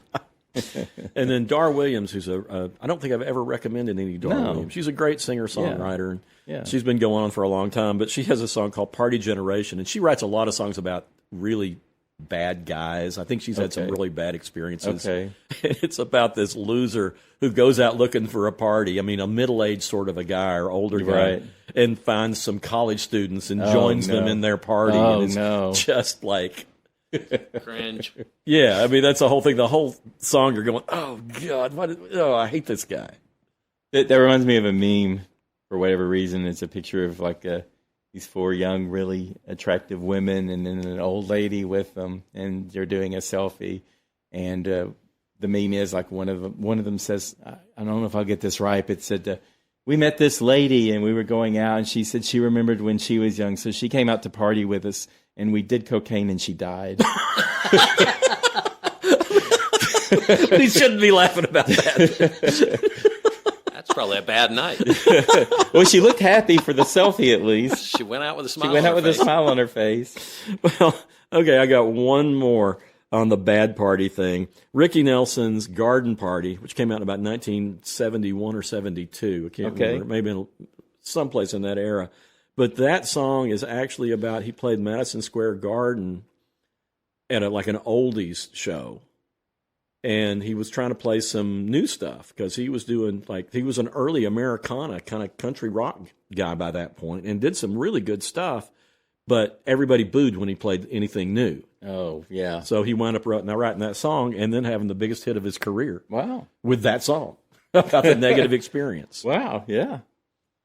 And then Dar Williams, who's I don't think I've ever recommended any Dar Williams. She's a great singer-songwriter. Yeah. She's been going on for a long time, but she has a song called Party Generation, and she writes a lot of songs about really bad guys. I think she's had some really bad experiences. Okay. And it's about this loser who goes out looking for a party. I mean, a middle-aged sort of a guy or older guy, Right. and finds some college students and joins them in their party. Oh, and it's just like... Cringe. Yeah, I mean, that's the whole thing. The whole song, you're going, oh, God, I hate this guy. That reminds me of a meme for whatever reason. It's a picture of like these 4 young, really attractive women and then an old lady with them, and they're doing a selfie. And the meme is like one of them says, I don't know if I'll get this right, but it said, we met this lady and we were going out, and she said she remembered when she was young, so she came out to party with us, and we did cocaine and she died. He shouldn't be laughing about that. That's probably a bad night. Well, she looked happy for the selfie at least. She went out with a smile. She went on out her with face. a smile on her face. Well, okay, I got one more on the bad party thing. Ricky Nelson's Garden Party, which came out in about 1971 or 72. I can't remember. Maybe in someplace in that era. But that song is actually about, he played Madison Square Garden at like an oldies show. And he was trying to play some new stuff because he was doing he was an early Americana kind of country rock guy by that point and did some really good stuff. But everybody booed when he played anything new. Oh, yeah. So he wound up writing that song and then having the biggest hit of his career. Wow. With that song about the negative experience. Wow, yeah.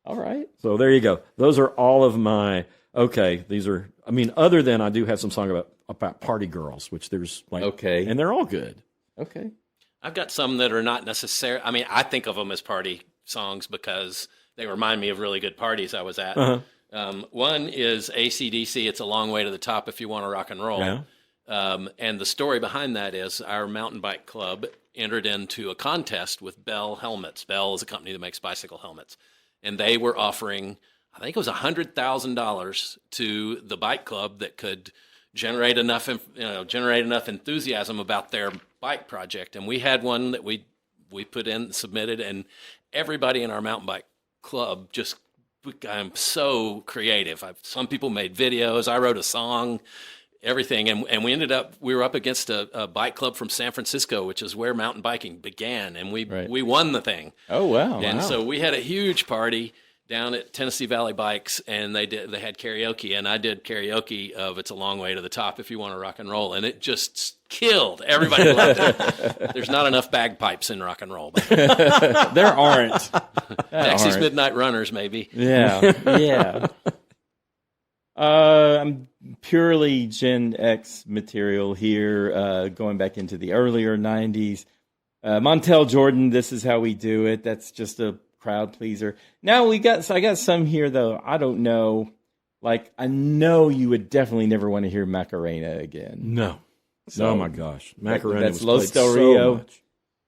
All right. So there you go. Those are all of my, these are, I mean, other than I do have some song about party girls, which there's and they're all good. Okay. I've got some that are not necessary. I mean, I think of them as party songs because they remind me of really good parties I was at. One is AC/DC, It's a Long Way to the Top If You Want to Rock and Roll. Yeah. And the story behind that is our mountain bike club entered into a contest with Bell Helmets. Bell is a company that makes bicycle helmets. And they were offering, I think it was $100,000 to the bike club that could generate enough enthusiasm about their bike project. And we had one that we put in, submitted, and everybody in our mountain bike club just, I'm so creative. Some people made videos. I wrote a song, everything. And we were up against a bike club from San Francisco, which is where mountain biking began. And we won the thing. Oh, wow. And so we had a huge party down at Tennessee Valley Bikes, and they had karaoke, and I did karaoke of It's a Long Way to the Top If You Want to Rock and Roll, and it just killed. Everybody loved it. There's not enough bagpipes in rock and roll. There aren't. Dexy's Midnight Runners, maybe. Yeah, yeah. I'm purely Gen X material here, going back into the earlier 90s. Montel Jordan, This Is How We Do It. That's just a crowd pleaser. Now I got some here, though. I don't know. I know you would definitely never want to hear Macarena again. No. So, oh, my gosh. Macarena that's was Los played Del so Rio. much.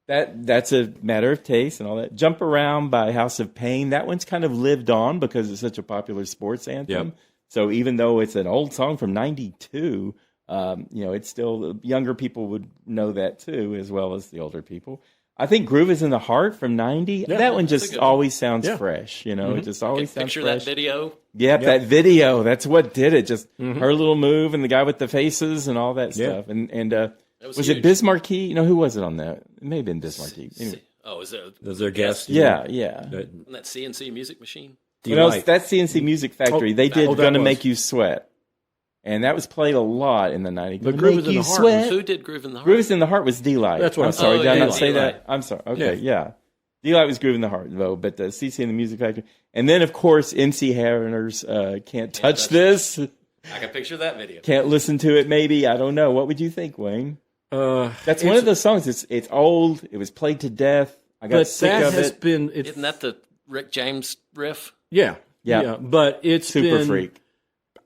That's a matter of taste and all that. Jump Around by House of Pain. That one's kind of lived on because it's such a popular sports anthem. Yep. So even though it's an old song from 92, it's still, younger people would know that too, as well as the older people. I think Groove Is in the Heart from 90. Yeah, that one just always sounds fresh. It just always sounds Picture fresh. that video. Yep, that video. That's what did it. Just her little move and the guy with the faces and all that stuff. And was it Biz Markie? Who was it on that? It may have been Biz Markie. Anyway. Was there guest? Yeah. That CNC music machine? That's CNC Music Factory. They did Gonna Make You Sweat. And that was played a lot in the 90s. But Groove Is in the Heart. Who did Groove in the Heart? Groove Is in the Heart was D-Light. That's what I'm sorry. Did I not say D-Light. that? I'm sorry. Okay, yeah. D-Light was Groove in the Heart, though, but CC and the Music Factory. And then, of course, MC Hammer's Can't Touch This. I can picture that video. Can't listen to it, maybe. I don't know. What would you think, Wayne? That's one of those songs. It's old. It was played to death. I got sick that of has it. been. Isn't that the Rick James riff? Yeah. But it's Super been, freak.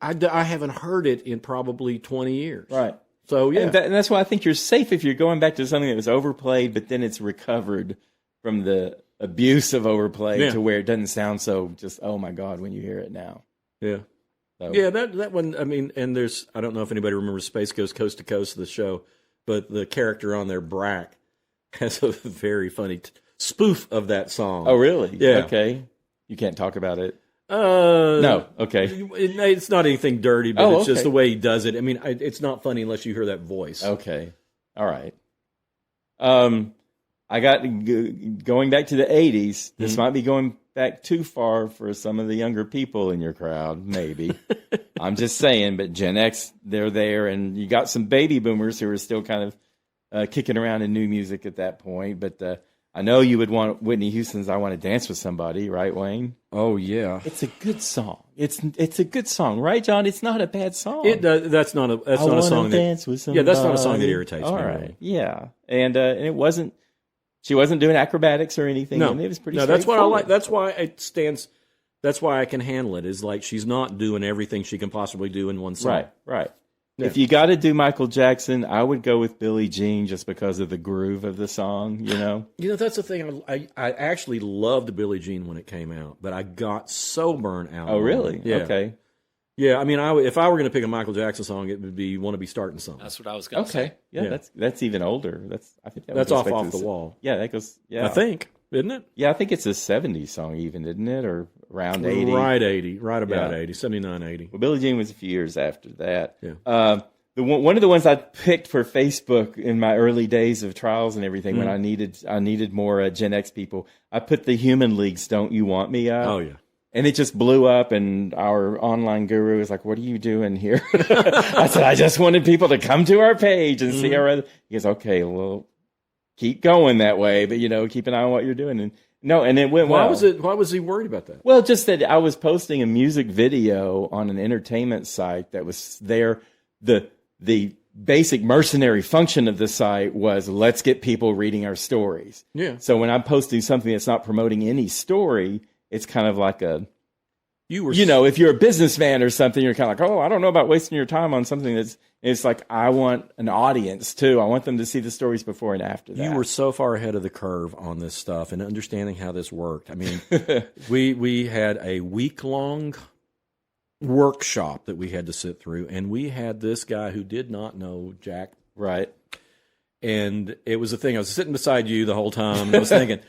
I haven't heard it in probably 20 years. Right. So, yeah. And that's why I think you're safe if you're going back to something that was overplayed, but then it's recovered from the abuse of overplay to where it doesn't sound so just, oh my God, when you hear it now. Yeah. So. Yeah, that one, I mean, and there's, I don't know if anybody remembers Space Ghost Coast to Coast, the show, but the character on there, Brack, has a very funny spoof of that song. Oh, really? Yeah. Okay. You can't talk about it. No. Okay. It's not anything dirty, but it's just okay. the way he does it. I mean, it's not funny unless you hear that voice. Okay. All right. I got going back to the 80s. This might be going back too far for some of the younger people in your crowd, maybe. I'm just saying, but Gen X, they're there, and you got some baby boomers who are still kind of kicking around in new music at that point. But I know you would want Whitney Houston's "I Want to Dance with Somebody," right, Wayne? Oh yeah, it's a good song. It's a good song, right, John? It's not a bad song. That's not a song. Dance with somebody. Yeah, that's not a song that irritates me. All right, really. Yeah, and it wasn't. She wasn't doing acrobatics or anything. No, and it was pretty. No, that's what I like. That's why it stands. That's why I can handle it. Is like she's not doing everything she can possibly do in one song. Right. Yeah. If you got to do Michael Jackson, I would go with Billie Jean just because of the groove of the song. You know. That's the thing. I actually loved Billie Jean when it came out, but I got so burnt out. Oh, really? Yeah. Okay. Yeah, I mean, if I were going to pick a Michael Jackson song, it would be "Want to Be Starting Something." That's what I was going to say. Okay, yeah, that's even older. I think that's off the wall. Yeah, that goes. Yeah, I think, isn't it? Yeah, I think it's a '70s song, even, isn't it, or around 80? Right, 80, right about 80, 79, 80. Well, Billie Jean was a few years after that. Yeah. One of the ones I picked for Facebook in my early days of trials and everything, when I needed more Gen X people, I put the Human League's "Don't You Want Me" out. Oh yeah. And it just blew up, and our online guru was like, "What are you doing here?" I said, "I just wanted people to come to our page and see our other." He goes, "Okay, well, keep going that way, but keep an eye on what you're doing." And it went well. Why was he worried about that? Well, just that I was posting a music video on an entertainment site that was there. The basic mercenary function of the site was, let's get people reading our stories. Yeah. So when I'm posting something that's not promoting any story, it's kind of like if you're a businessman or something, you're kind of like, oh, I don't know about wasting your time on something it's like, I want an audience too. I want them to see the stories before and after that. You were so far ahead of the curve on this stuff and understanding how this worked. I mean, we had a week-long workshop that we had to sit through, and we had this guy who did not know Jack. Right. And it was the thing, I was sitting beside you the whole time, and I was thinking,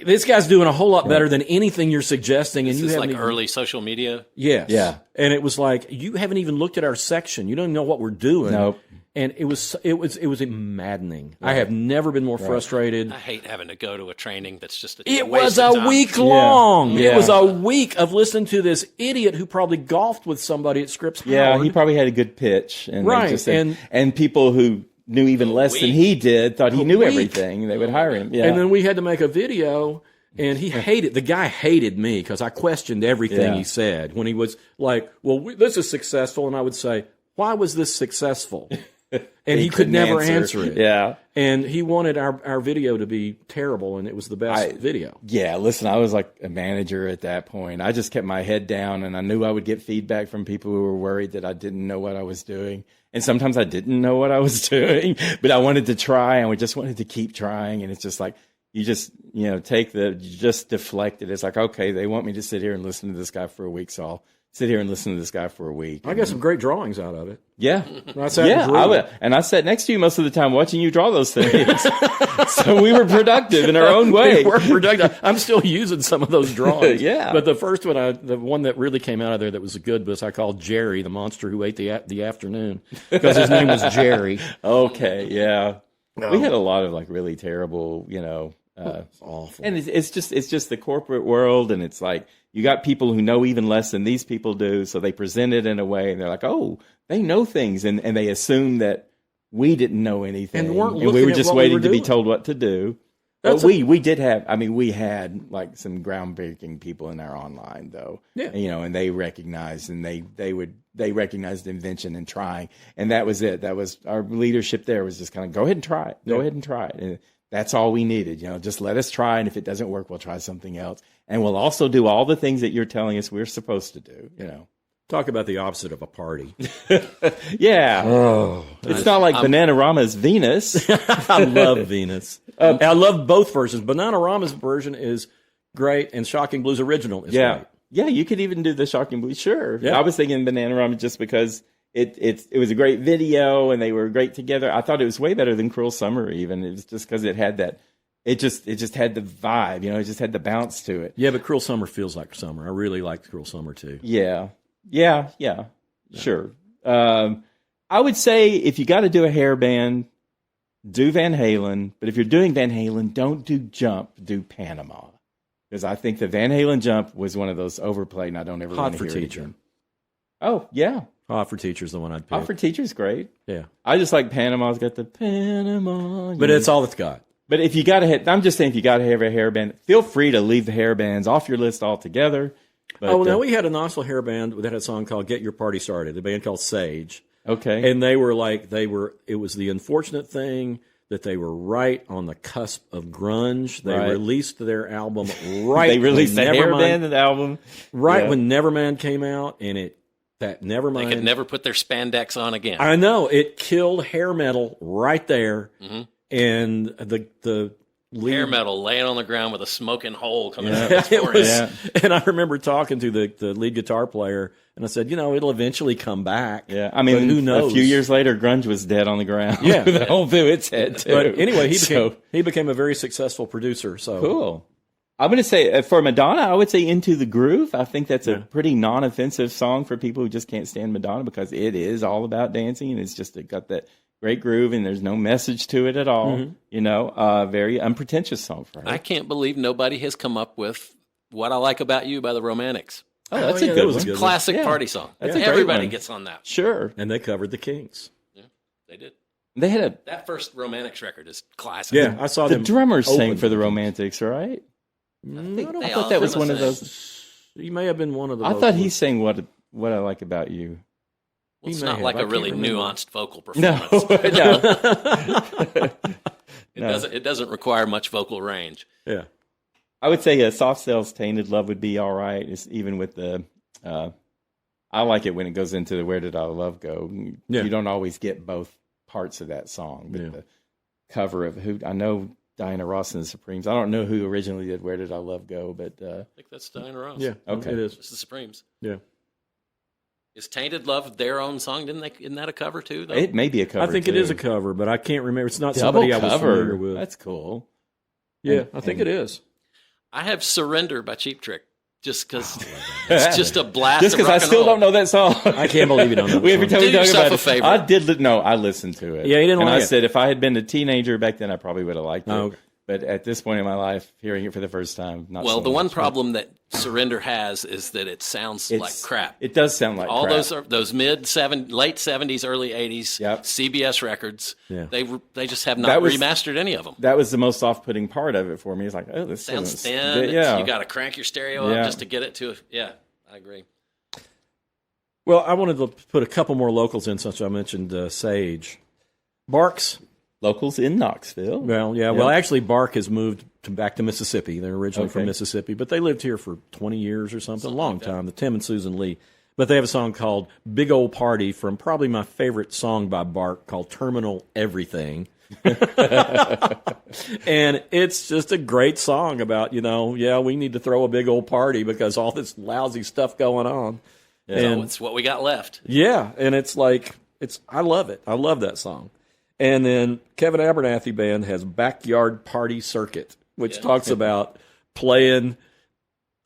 this guy's doing a whole lot better than anything you're suggesting. This and you is haven't like early social media. Yes. Yeah. And it was like, you haven't even looked at our section. You don't even know what we're doing. Nope. And it was maddening. Right. I have never been more frustrated. I hate having to go to a training that's just It was a week long. Yeah. It was a week of listening to this idiot who probably golfed with somebody at Scripps Howard. Yeah, he probably had a good pitch. And right. And people who knew even less than he did thought he knew everything. They would hire him. Yeah. And then we had to make a video. And the guy hated me because I questioned everything he said when he was like, well, this is successful. And I would say, why was this successful? And he could never answer it. Yeah. And he wanted our video to be terrible, and it was the best video. Yeah, listen, I was like a manager at that point. I just kept my head down, and I knew I would get feedback from people who were worried that I didn't know what I was doing. And sometimes I didn't know what I was doing, but I wanted to try, and we just wanted to keep trying. And it's just like, you just, just deflect it. It's like, okay, they want me to sit here and listen to this guy for a week, so I'll sit here and listen to this guy for a week. I got some great drawings out of it. Yeah. I sat next to you most of the time watching you draw those things. So we were productive in our own way. We were productive. I'm still using some of those drawings. Yeah. But the first one, the one that really came out of there that was good was I called Jerry, the monster who ate the afternoon, because his name was Jerry. Okay, yeah. No. We had a lot of like really terrible, it's awful. And it's just the corporate world, and it's like you got people who know even less than these people do, so they present it in a way, and they're like, oh, they know things, and they assume that we didn't know anything, and we were just waiting to be told what to do. But we had like some groundbreaking people in our online though, and they recognized, and they recognized the invention and trying, and that was it. That was our leadership. There was just kind of go ahead and try it, go ahead and try it. And That's all we needed. Just let us try. And if it doesn't work, we'll try something else. And we'll also do all the things that you're telling us we're supposed to do, Talk about the opposite of a party. Yeah. Oh, it's not like Bananarama's Venus. I love Venus. I love both versions. Bananarama's version is great, and Shocking Blues original is great. Yeah, you could even do the Shocking Blues. Sure. Yeah. I was thinking Bananarama just because it was a great video and they were great together. I thought it was way better than Cruel Summer even. It was just because it had that. It just had the vibe, it just had the bounce to it. Yeah, but Cruel Summer feels like summer. I really liked Cruel Summer too. Yeah. Sure. I would say if you got to do a hair band, do Van Halen. But if you're doing Van Halen, don't do Jump, do Panama. Because I think the Van Halen Jump was one of those overplayed, and I don't ever want to hear it again. Oh, yeah. Hot for Teacher's the one I'd pick. Hot for Teacher's great. Yeah. I just like Panama's got the Panama. But it's all it's got. But if you got to I'm just saying if you got to have a hair band, feel free to leave the hair bands off your list altogether. But, now we had a Knoxville hair band that had a song called "Get Your Party Started." A band called Sage. Okay. And they were. It was the unfortunate thing that they were right on the cusp of grunge. They released their album right. They released the hair band album when Nevermind came out, and Nevermind. They could never put their spandex on again. I know it killed hair metal right there, and the lead, hair metal laying on the ground with a smoking hole coming out of its forehead. And I remember talking to the lead guitar player, and I said, it'll eventually come back. Yeah, I mean, who knows? A few years later, grunge was dead on the ground. Yeah, the whole thing its head too. But anyway, he became a very successful producer. So cool. I'm going to say for Madonna, I would say "Into the Groove." I think that's a pretty non-offensive song for people who just can't stand Madonna because it is all about dancing and it's just got that great groove and there's no message to it at all. Very unpretentious song for her. I can't believe nobody has come up with "What I Like About You" by the Romantics. Oh, that's a good one. Classic party song. That's a great Everybody one. gets on that. Sure. And they covered the Kings. Yeah, they did. They had that first Romantics record is classic. Yeah, I saw the them. Drummers sang for the Romantics, right? I thought that was one of those. He may have been one of the. I thought he sang "What I Like About You." Well, it's not like a really nuanced vocal performance. No. It doesn't require much vocal range. Yeah. I would say Soft Cell's "Tainted Love" would be all right. Even with the, I like it when it goes into the "Where Did Our Love Go." Yeah. You don't always get both parts of that song, but the cover of I know Diana Ross and the Supremes. I don't know who originally did "Where Did Our Love Go," but I think that's Diana Ross. Yeah, okay, it is. It's the Supremes. Yeah. Is "Tainted Love" their own song? Isn't that a cover too? Though? It may be a cover. I think too. it is a cover, but I can't remember. It's not Double somebody I was cover. familiar with. That's cool. Yeah, I think it is. I have "Surrender" by Cheap Trick. Just because it's just a blast. Just because I still don't know that song. I can't believe you don't know. Every time we talk about it, favor. I did. No, I listened to it. Yeah, you didn't. And like I said if I had been a teenager back then, I probably would have liked it. Oh, okay. But at this point in my life, hearing it for the first time, not well. so The one much. problem that "Surrender" has is that it sounds like crap. It does sound like all crap. those late '70s, early '80s CBS records. Yeah. They just have not remastered any of them. That was the most off-putting part of it for me. It's like, oh, this sounds thin. Yeah, you got to crank your stereo up just to get it to. Yeah, I agree. Well, I wanted to put a couple more locals in since I mentioned Sage. Barks. Locals in Knoxville. Well, yeah. Well, actually, Bark has moved back to Mississippi. They're originally from Mississippi, but they lived here for 20 years or something, a long time. The Tim and Susan Lee. But they have a song called "Big Old Party" from probably my favorite song by Bark called "Terminal Everything." And it's just a great song about, we need to throw a big old party because all this lousy stuff going on. Yeah. And it's what we got left. Yeah, and it's like, I love it. I love that song. And then Kevin Abernathy Band has Backyard Party Circuit, which talks about playing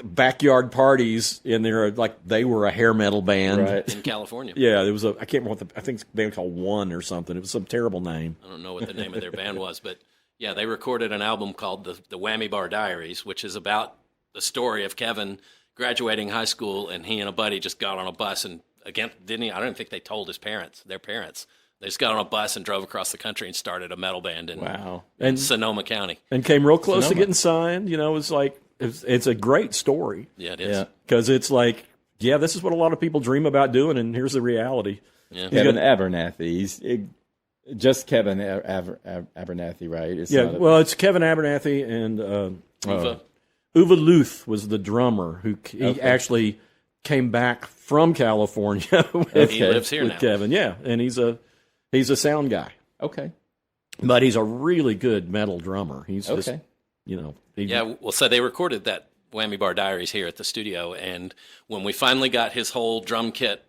backyard parties, and they were a hair metal band in California. Yeah, there was I can't remember I think it's a band called One or something. It was some terrible name. I don't know what the name of their band was, but yeah, they recorded an album called the Whammy Bar Diaries, which is about the story of Kevin graduating high school, and he and a buddy just got on a bus and again, didn't he? I don't think they told their parents. They just got on a bus and drove across the country and started a metal band in Sonoma County. And came real close to getting signed. It was like, it's a great story. Yeah, it is. Because it's like, this is what a lot of people dream about doing, and here's the reality. Yeah. Kevin Abernathy, Just Kevin Abernathy, right? It's it's Kevin Abernathy and Uwe Luth was the drummer who he actually came back from California. He lives here with now. Kevin, yeah, and he's a sound guy. Okay, but he's a really good metal drummer. He's just, so they recorded that Whammy Bar Diaries here at the studio, and when we finally got his whole drum kit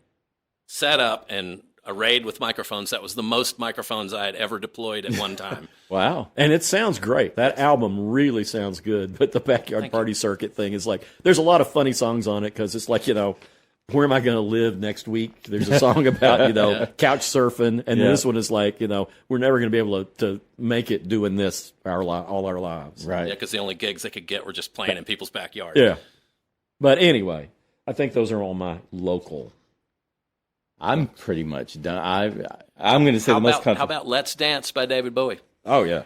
set up and arrayed with microphones, that was the most microphones I had ever deployed at one time. Wow. And it sounds great. That album really sounds good. But the Backyard Party Circuit thing is like, there's a lot of funny songs on it because it's like, where am I going to live next week? There's a song about, couch surfing. And this one is like, we're never going to be able to make it doing this all our lives. Right. Yeah, because the only gigs they could get were just playing in people's backyards. Yeah. But anyway, I think those are all my local. I'm pretty much done. I'm going to say the most comfortable. How about Let's Dance by David Bowie? Oh, yeah.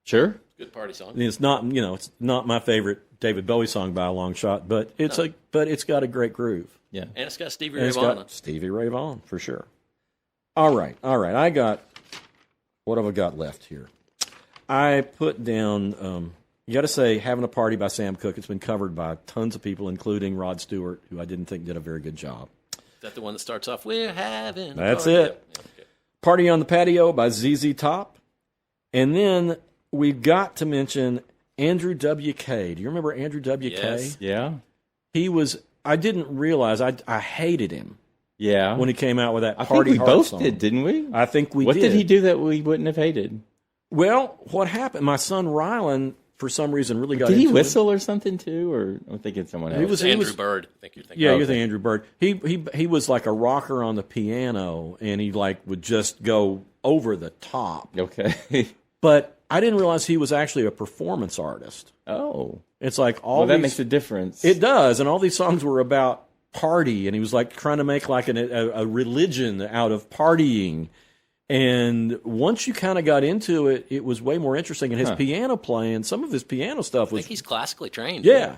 Sure. Good party song. It's not, it's not my favorite David Bowie song by a long shot, but it's got a great groove. Yeah. And it's got Stevie Ray Vaughan. Stevie Ray Vaughan, for sure. All right. What have I got left here? I put down, you got to say, Having a Party by Sam Cooke. It's been covered by tons of people, including Rod Stewart, who I didn't think did a very good job. Is that the one that starts off, we're having a That's party? it. Yeah, okay. Party on the Patio by ZZ Top. And then we've got to mention Andrew W.K. Do you remember Andrew W.K.? Yes. Yeah. I didn't realize, I hated him. Yeah. When he came out with that I Party think we Hard both song. did, didn't we? I think we did. What did he do that we wouldn't have hated? Well, what happened, my son Rylan, for some reason, really got Did into he whistle or something too? Or I'm thinking someone else. It was Andrew Bird. I think you're thinking. Yeah, you're thinking Andrew Bird. He was like a rocker on the piano, and he would just go over the top. Okay. But I didn't realize he was actually a performance artist. Oh. It's like that makes a difference. It does, and all these songs were about party, and he was like trying to make like a religion out of partying. And once you kind of got into it, it was way more interesting. And his piano playing, some of his piano stuff was... I think he's classically trained. Yeah.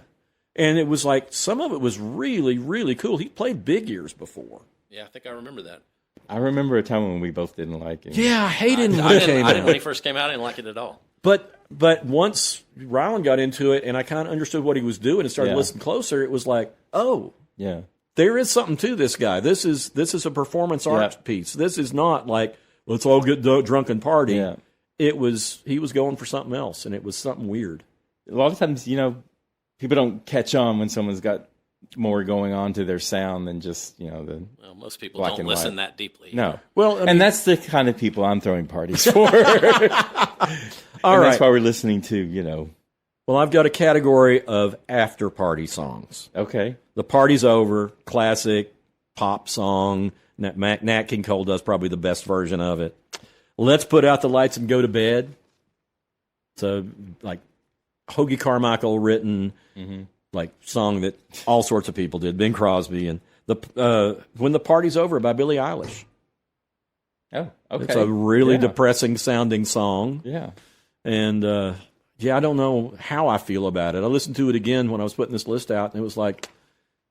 And it was like, some of it was really, really cool. He played big ears before. Yeah, I think I remember that. I remember a time when we both didn't like him. Yeah, I hated him when he first came out. I didn't like it at all. But once Rylan got into it, and I kind of understood what he was doing and started listening closer, it was like, oh, yeah, there is something to this guy. This is a performance art piece. This is not like, let's all get drunk and party. Yeah. He was going for something else, and it was something weird. A lot of times, people don't catch on when someone's got more going on to their sound than just, most people don't listen that deeply. No. Well, and that's the kind of people I'm throwing parties for. All right. That's why we're listening to, Well, I've got a category of after-party songs. Okay. The party's over, classic pop song. Nat King Cole does probably the best version of it. Let's Put Out the Lights and Go to Bed. So, like, Hoagie Carmichael written, like, song that all sorts of people did. Bing Crosby. And When the Party's Over by Billie Eilish. Oh, okay. It's a really depressing sounding song. Yeah. And, I don't know how I feel about it. I listened to it again when I was putting this list out, and it was like,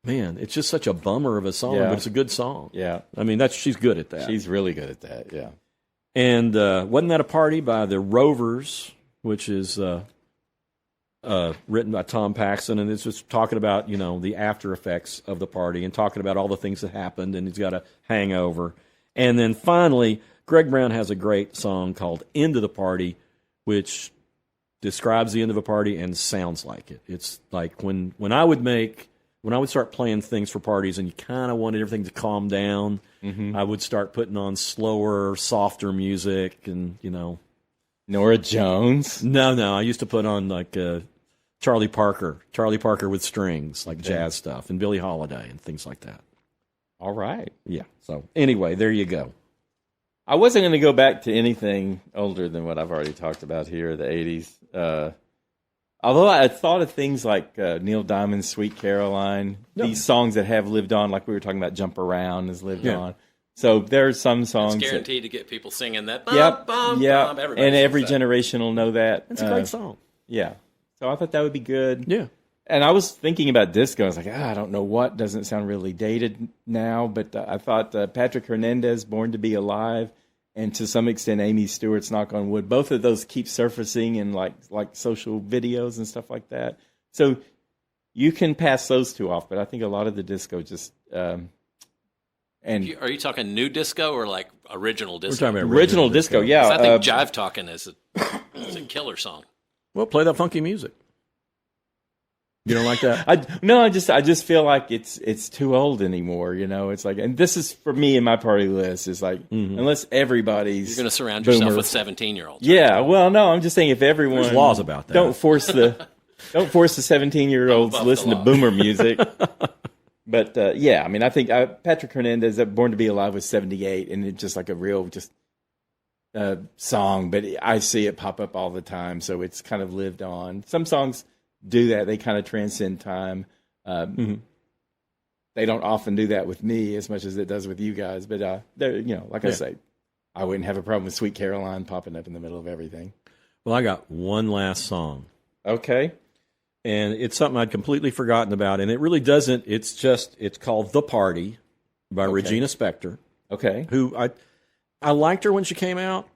man, it's just such a bummer of a song, but it's a good song. Yeah. I mean, she's good at that. She's really good at that, yeah. And Wasn't That a Party by the Rovers, which is written by Tom Paxton, and it's just talking about, the after effects of the party and talking about all the things that happened, and he's got a hangover. And then finally, Greg Brown has a great song called End of the Party, which describes the end of a party and sounds like it. It's like when I would start playing things for parties and you kind of wanted everything to calm down, I would start putting on slower, softer music and, Nora Jones? No. I used to put on like Charlie Parker with strings, like jazz stuff, and Billie Holiday and things like that. All right. Yeah. So anyway, there you go. I wasn't going to go back to anything older than what I've already talked about here, the 80s. Although I thought of things like Neil Diamond's Sweet Caroline, these songs that have lived on, like we were talking about Jump Around has lived on. So there are some songs. It's guaranteed to get people singing that. Bum, and every generation will know that. It's a great song. Yeah. So I thought that would be good. Yeah. And I was thinking about disco. I was like, I don't know what doesn't sound really dated now, but I thought Patrick Hernandez, Born to Be Alive, and to some extent Amy Stewart's Knock on Wood. Both of those keep surfacing in like social videos and stuff like that. So you can pass those two off, but I think a lot of the disco just and are you talking new disco or like original disco? We're talking about original disco. Yeah, I think Jive Talking is a killer song. Well, play that funky music. You don't like that? I just feel like it's too old anymore. You know, it's like, and this is for me in my party list is like, unless everybody's you're going to surround boomer. yourself with 17-year-olds. Yeah, well, no, I'm just saying if everyone there's laws about that. Don't force the 17-year-olds to listen to boomer music. But yeah, I mean, I think Patrick Hernandez, Born to Be Alive, was 78, and it's just like a real song. But I see it pop up all the time, so it's kind of lived on. Some songs do that; they kind of transcend time. They don't often do that with me as much as it does with you guys. But I say, I wouldn't have a problem with Sweet Caroline popping up in the middle of everything. Well, I got one last song. Okay. And it's something I'd completely forgotten about, and it really doesn't. It's called "The Party" by Regina Spektor. Okay, who I liked her when she came out.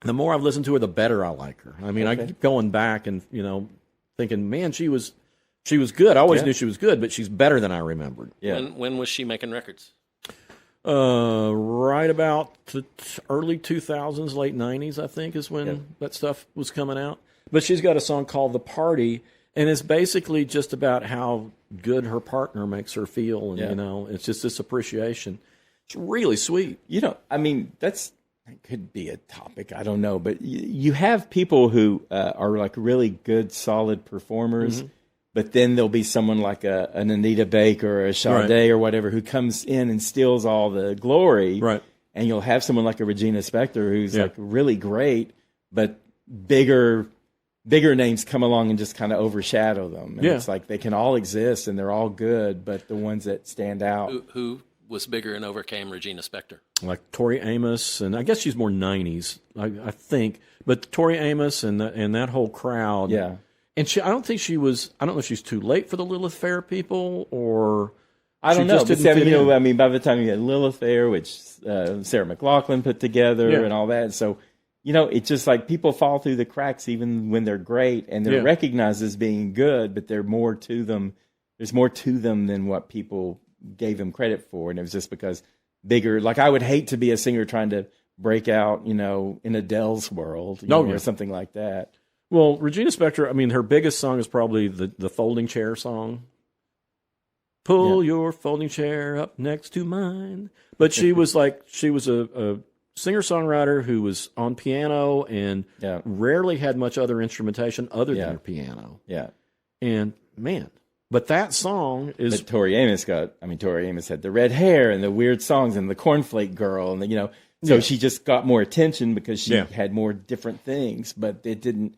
The more I've listened to her, the better I like her. I mean, I keep going back and thinking, man, she was good. I always knew she was good, but she's better than I remembered. Yeah. When was she making records? Right about the early 2000s, late 90s, I think, is when that stuff was coming out. But she's got a song called "The Party." And it's basically just about how good her partner makes her feel. And, it's just this appreciation. It's really sweet. I mean, that could be a topic. I don't know. But you have people who are like really good, solid performers. But then there'll be someone like an Anita Baker or a Sade or whatever who comes in and steals all the glory. Right. And you'll have someone like a Regina Spektor who's like really great, but bigger names come along and just kind of overshadow them. And it's like they can all exist and they're all good, but the ones that stand out. Who was bigger and overcame Regina Spektor? Like Tori Amos, and I guess she's more 90s, I think. But Tori Amos and that whole crowd. Yeah. And I don't know if she's too late for the Lilith Fair people or... I don't know. But I mean, by the time you get Lilith Fair, which Sarah McLachlan put together and all that, so... it's just like people fall through the cracks even when they're great and they're recognized as being good, but there's more to them. There's more to them than what people gave them credit for. And it was just because bigger, like I would hate to be a singer trying to break out, in Adele's world or something like that. Well, Regina Spektor, I mean, her biggest song is probably the folding chair song. Pull your folding chair up next to mine. But she was a singer-songwriter who was on piano and rarely had much other instrumentation other than her piano. Yeah. And, man, but that song is... But Tori Amos had the red hair and the weird songs and the Cornflake Girl and, so she just got more attention because she had more different things, but it didn't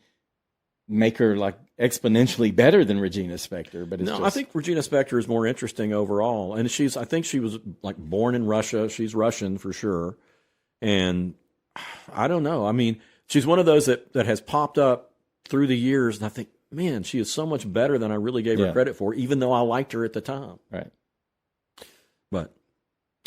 make her, like, exponentially better than Regina Spektor. But I think Regina Spektor is more interesting overall. And I think she was, like, born in Russia. She's Russian for sure. And I don't know. I mean, she's one of those that has popped up through the years, and I think, man, she is so much better than I really gave her credit for, even though I liked her at the time. Right. But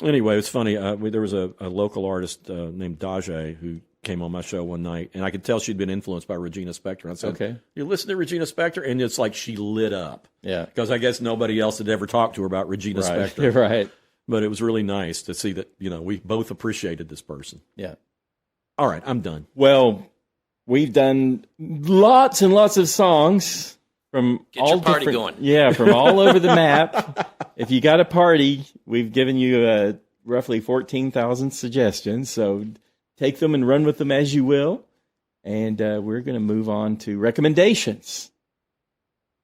anyway, it's funny. There was a local artist named Daje who came on my show one night, and I could tell she'd been influenced by Regina Spektor. I said, "Okay, you listen to Regina Spektor?" And it's like she lit up. Yeah. Because I guess nobody else had ever talked to her about Regina Spektor. Right. But it was really nice to see that, we both appreciated this person. Yeah. All right, I'm done. Well, we've done lots and lots of songs from Get your party going. Yeah, from all over the map. If you got a party, we've given you roughly 14,000 suggestions. So take them and run with them as you will. And we're going to move on to recommendations.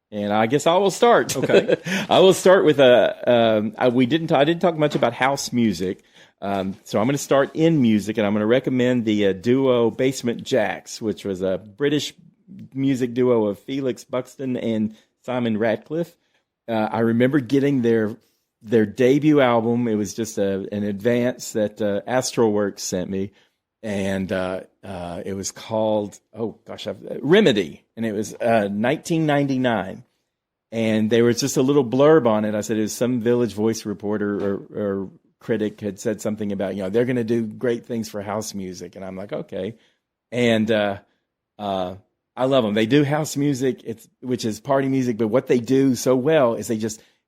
And I guess I will start. Okay. I will start with I didn't talk much about house music. So I'm going to start in music, and I'm going to recommend the duo Basement Jacks, which was a British music duo of Felix Buxton and Simon Ratcliffe. I remember getting their debut album. It was just an advance that Astralworks sent me. And it was called, Remedy. And it was 1999. And there was just a little blurb on it. I said it was some Village Voice reporter or critic had said something about, they're going to do great things for house music. And I'm like, okay. And I love them. They do house music, which is party music, but what they do so well is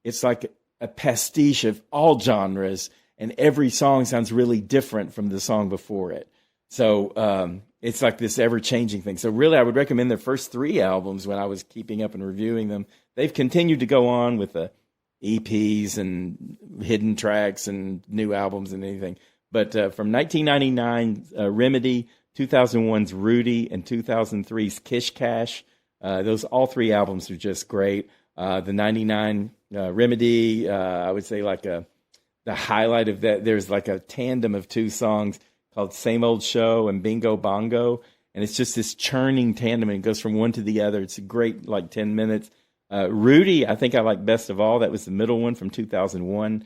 it's like a pastiche of all genres, and every song sounds really different from the song before it. So it's like this ever-changing thing. So really, I would recommend their first 3 albums when I was keeping up and reviewing them. They've continued to go on with the EPs and hidden tracks and new albums and anything. But from 1999, Remedy, 2001's Rudy, and 2003's Kish Cash, all 3 albums are just great. The 99 Remedy, I would say the highlight of that, there's like a tandem of 2 songs called Same Old Show and Bingo Bongo. And it's just this churning tandem, and it goes from one to the other. It's a great, 10 minutes. Rudy, I think I like best of all. That was the middle one from 2001.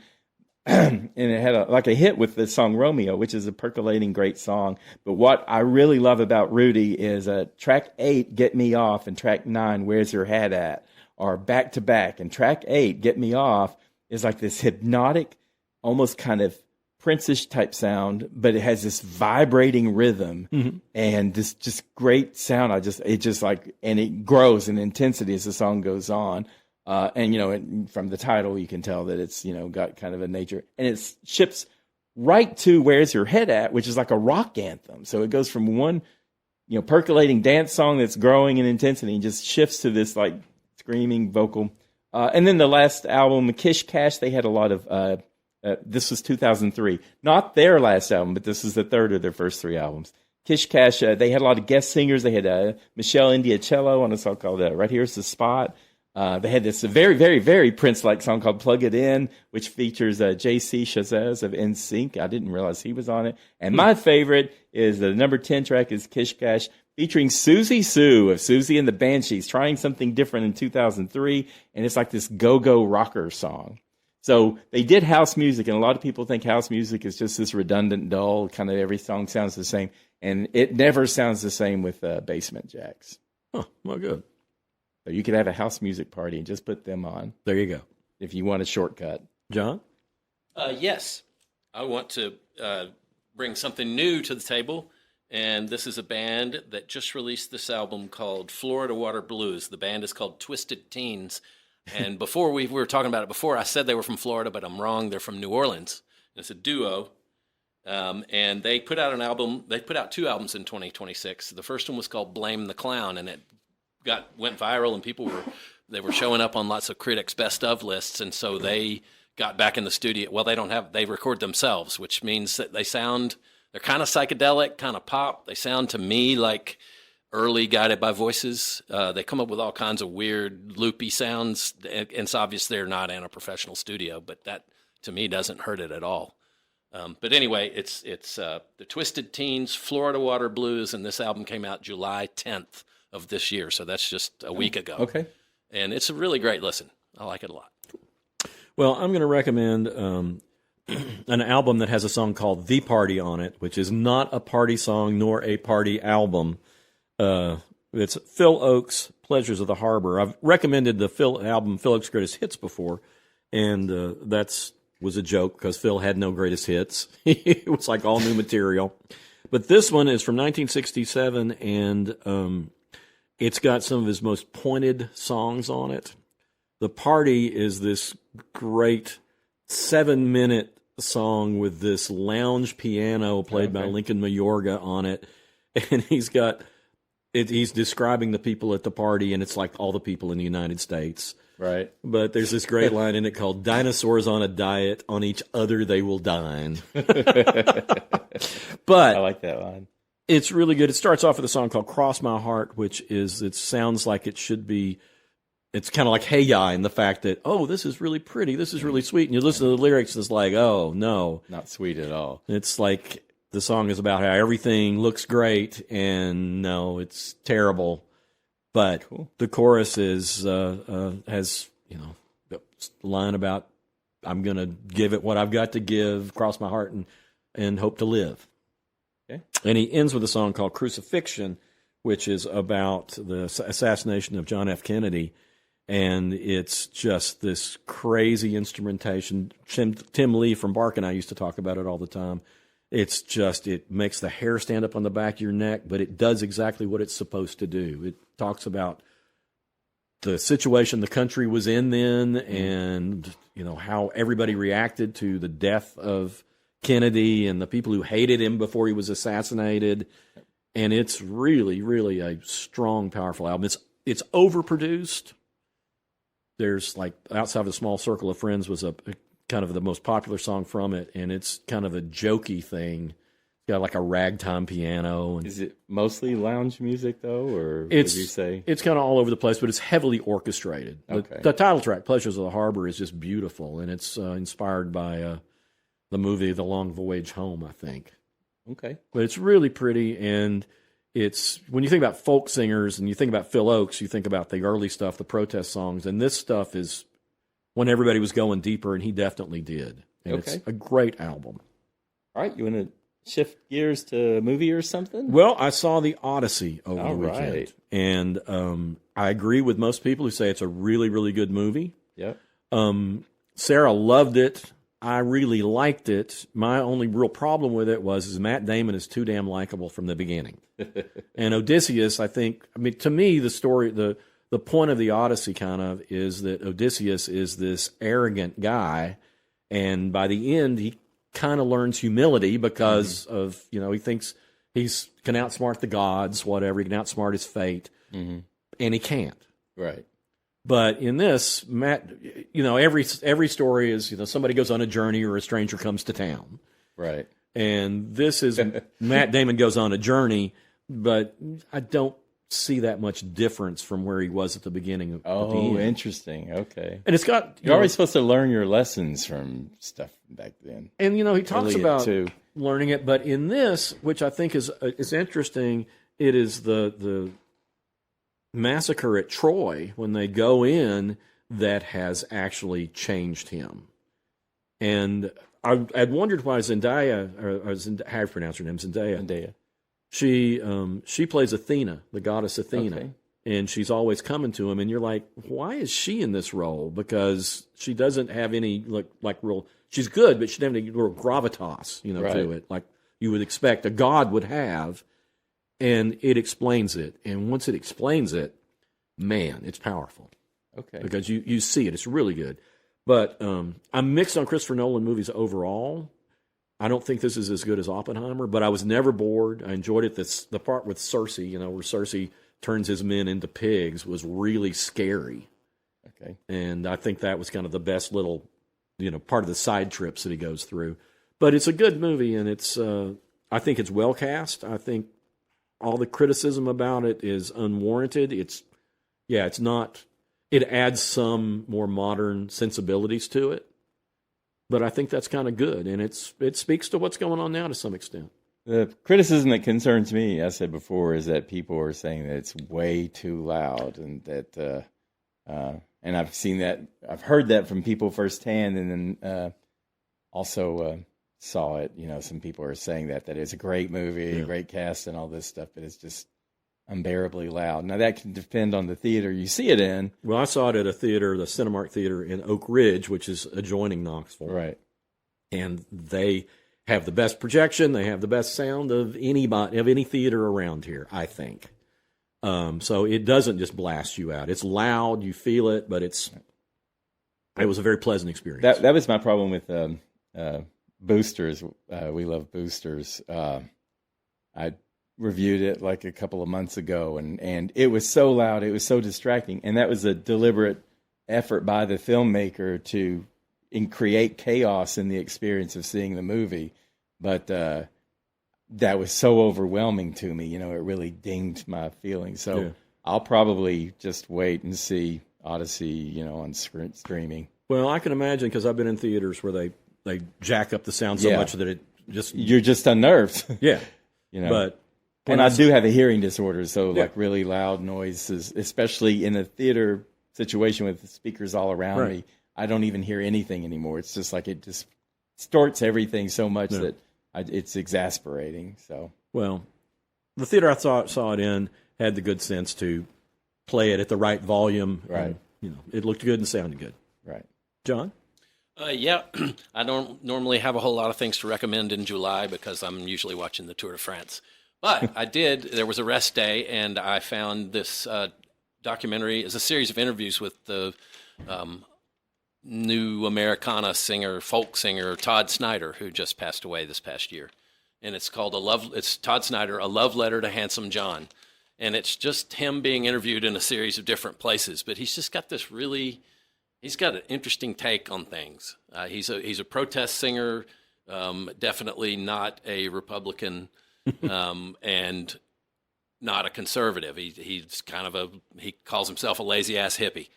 And it had a hit with the song Romeo, which is a percolating great song. But what I really love about Rudy is track 8, Get Me Off, and track 9, Where's Your Hat At, are back to back. And track 8, Get Me Off, is like this hypnotic, almost kind of Prince-ish type sound, but it has this vibrating rhythm and this just great sound. And it grows in intensity as the song goes on. And from the title, you can tell that it's, got kind of a nature, and it ships right to Where's Your Head At, which is like a rock anthem. So it goes from one, percolating dance song that's growing in intensity and just shifts to this screaming vocal. And then the last album, Kish Cash, they had a lot of, this was 2003, not their last album, but this is the third of their first 3 albums. Kish Cash, they had a lot of guest singers. They had Michelle Indiacello on a song called Right Here's the Spot. They had this very, very, very Prince-like song called Plug It In, which features J.C. Chazez of NSYNC. I didn't realize he was on it. And my favorite is the number 10 track is Kish Cash, featuring Susie Sue of Susie and the Banshees, trying something different in 2003. And it's like this go-go rocker song. So they did house music, and a lot of people think house music is just this redundant, dull, kind of every song sounds the same. And it never sounds the same with Basement Jacks. Oh, well, good. So you could have a house music party and just put them on. There you go. If you want a shortcut. John? Yes. I want to bring something new to the table. And this is a band that just released this album called Florida Water Blues. The band is called Twisted Teens. And before we were talking about it before, I said they were from Florida, but I'm wrong. They're from New Orleans. It's a duo. And they put out an album. They put out 2 albums in 2026. The first one was called Blame the Clown, and it went viral, and people were showing up on lots of critics' best of lists. And so they got back in the studio. Well, they record themselves, which means that they're kind of psychedelic, kind of pop. They sound to me like early Guided by Voices. They come up with all kinds of weird loopy sounds, and it's obvious they're not in a professional studio, but that to me doesn't hurt it at all. But anyway, it's the Twisted Teens, Florida Water Blues, and this album came out July 10th of this year, so that's just a week ago. Okay. And it's a really great listen. I like it a lot. Well, I'm going to recommend an album that has a song called The Party on it, which is not a party song nor a party album. It's Phil Oakes' Pleasures of the Harbor. I've recommended the album Phil Oakes' Greatest Hits before, and that was a joke because Phil had no greatest hits. It was like all new material. But this one is from 1967, and it's got some of his most pointed songs on it. The Party is this great 7-minute song with this lounge piano played by Lincoln Mayorga on it, and he's describing the people at the party, and it's like all the people in the United States. Right. But there's this great line in it called "Dinosaurs on a diet, on each other they will dine." But I like that line. It's really good. It starts off with a song called "Cross My Heart," it sounds like it should be. It's kind of like "Hey Ya" in the fact that, oh, this is really pretty, this is really sweet, and you listen to the lyrics, it's like, oh no, not sweet at all. It's like the song is about how everything looks great, and no, it's terrible. But the chorus has the line about I'm going to give it what I've got to give, cross my heart, and hope to live. Okay. And he ends with a song called Crucifixion, which is about the assassination of John F. Kennedy. and it's just this crazy instrumentation. Tim Lee from Bark and I used to talk about it all the time. It's just, it makes the hair stand up on the back of your neck, but it does exactly what it's supposed to do. It talks about the situation the country was in then, and how everybody reacted to the death of Kennedy and the people who hated him before he was assassinated. And it's really, really a strong, powerful album. It's overproduced. There's like Outside of a Small Circle of Friends was a kind of the most popular song from it, and it's kind of a jokey thing. It's got like a ragtime piano. And is it mostly lounge music though, or would you say? It's kind of all over the place, but it's heavily orchestrated. Okay. The title track, Pleasures of the Harbor, is just beautiful, and it's inspired by the movie The Long Voyage Home, I think. Okay. But it's really pretty, and it's, when you think about folk singers and you think about Phil Oakes, you think about the early stuff, the protest songs, and this stuff is when everybody was going deeper, and he definitely did. And Okay. It's a great album. All right, you want to shift gears to a movie or something? Well, I saw The Odyssey over the All weekend, right. and I agree with most people who say it's a really, really good movie. Yep. Sarah loved it. I really liked it. My only real problem with it is Matt Damon is too damn likable from the beginning. And Odysseus, to me, the story, the point of the Odyssey kind of is that Odysseus is this arrogant guy, and by the end, he kind of learns humility because of, he thinks he can outsmart the gods, whatever, he can outsmart his fate, and he can't. Right. But in this, Matt, every story is, somebody goes on a journey or a stranger comes to town. Right. And this is Matt Damon goes on a journey, but I don't see that much difference from where he was at the beginning. Oh, interesting. Okay. And it's got... You're always supposed to learn your lessons from stuff back then. And, he talks Elliot, about too. learning it, but in this, which I think is interesting, it is the massacre at Troy when they go in that has actually changed him. And I'd wondered why Zendaya, or how do you pronounce her name? Zendaya. She plays Athena, the goddess Athena. Okay. And she's always coming to him, and you're like, why is she in this role? Because she doesn't have any like real. She's good, but she doesn't have any real gravitas, to it, like you would expect a god would have. And it explains it, and once it explains it, man, it's powerful. Okay. Because you see it, it's really good. But I'm mixed on Christopher Nolan movies overall. I don't think this is as good as Oppenheimer, but I was never bored. I enjoyed it. The part with Cersei, where Cersei turns his men into pigs, was really scary. Okay. And I think that was kind of the best little, part of the side trips that he goes through. But it's a good movie, and it's I think it's well cast. I think all the criticism about it is unwarranted. It's not. It adds some more modern sensibilities to it. But I think that's kind of good, and it speaks to what's going on now to some extent. The criticism that concerns me, I said before, is that people are saying that it's way too loud, and that, and I've seen that, I've heard that from people firsthand, and then also saw it. Some people are saying that it's a great movie, a great cast, and all this stuff, but it's just unbearably loud. Now that can depend on the theater you see it in. Well, I saw it at a theater, the Cinemark Theater in Oak Ridge, which is adjoining Knoxville. Right. And they have the best projection. They have the best sound of any theater around here, I think. So it doesn't just blast you out. It's loud, you feel it, but it was a very pleasant experience. That was my problem with Boosters. We love Boosters. I reviewed it like a couple of months ago, and it was so loud, it was so distracting, and that was a deliberate effort by the filmmaker to create chaos in the experience of seeing the movie. But that was so overwhelming to me, it really dinged my feelings. So I'll probably just wait and see Odyssey, on streaming. Well, I can imagine, because I've been in theaters where they jack up the sound so much that you're just unnerved. Yeah. But and I do have a hearing disorder, so like really loud noises, especially in a theater situation with the speakers all around me, I don't even hear anything anymore. It's just like it just distorts everything so much that it's exasperating. So, well, the theater I saw it in had the good sense to play it at the right volume, right? it looked good and sounded good. Right. John? Yeah, I don't normally have a whole lot of things to recommend in July because I'm usually watching the Tour de France. But I did. There was a rest day, and I found this documentary. It's a series of interviews with the new Americana singer, folk singer, Todd Snyder, who just passed away this past year. And it's called it's Todd Snyder, A Love Letter to Handsome John. And it's just him being interviewed in a series of different places. But he's just got this he's got an interesting take on things. He's a protest singer, definitely not a Republican, and not a conservative. He's kind of he calls himself a lazy ass hippie.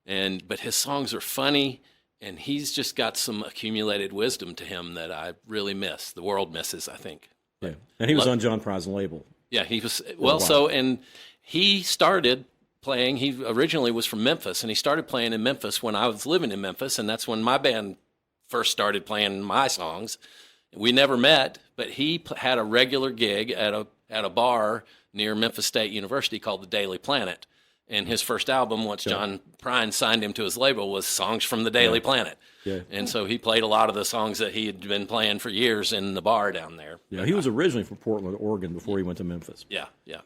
But his songs are funny, and he's just got some accumulated wisdom to him that I really miss. The world misses, I think. Yeah, and he was on John Prine label. Yeah, he was. And he started playing. He originally was from Memphis, and he started playing in Memphis when I was living in Memphis, and that's when my band first started playing my songs. We never met, but he had a regular gig at a bar near Memphis State University called the Daily Planet. And his first album, once John Prine signed him to his label, was songs from the Daily Planet. Yeah. And so he played a lot of the songs that he had been playing for years in the bar down there. Yeah, he was originally from Portland, Oregon, before he went to Memphis. Yeah.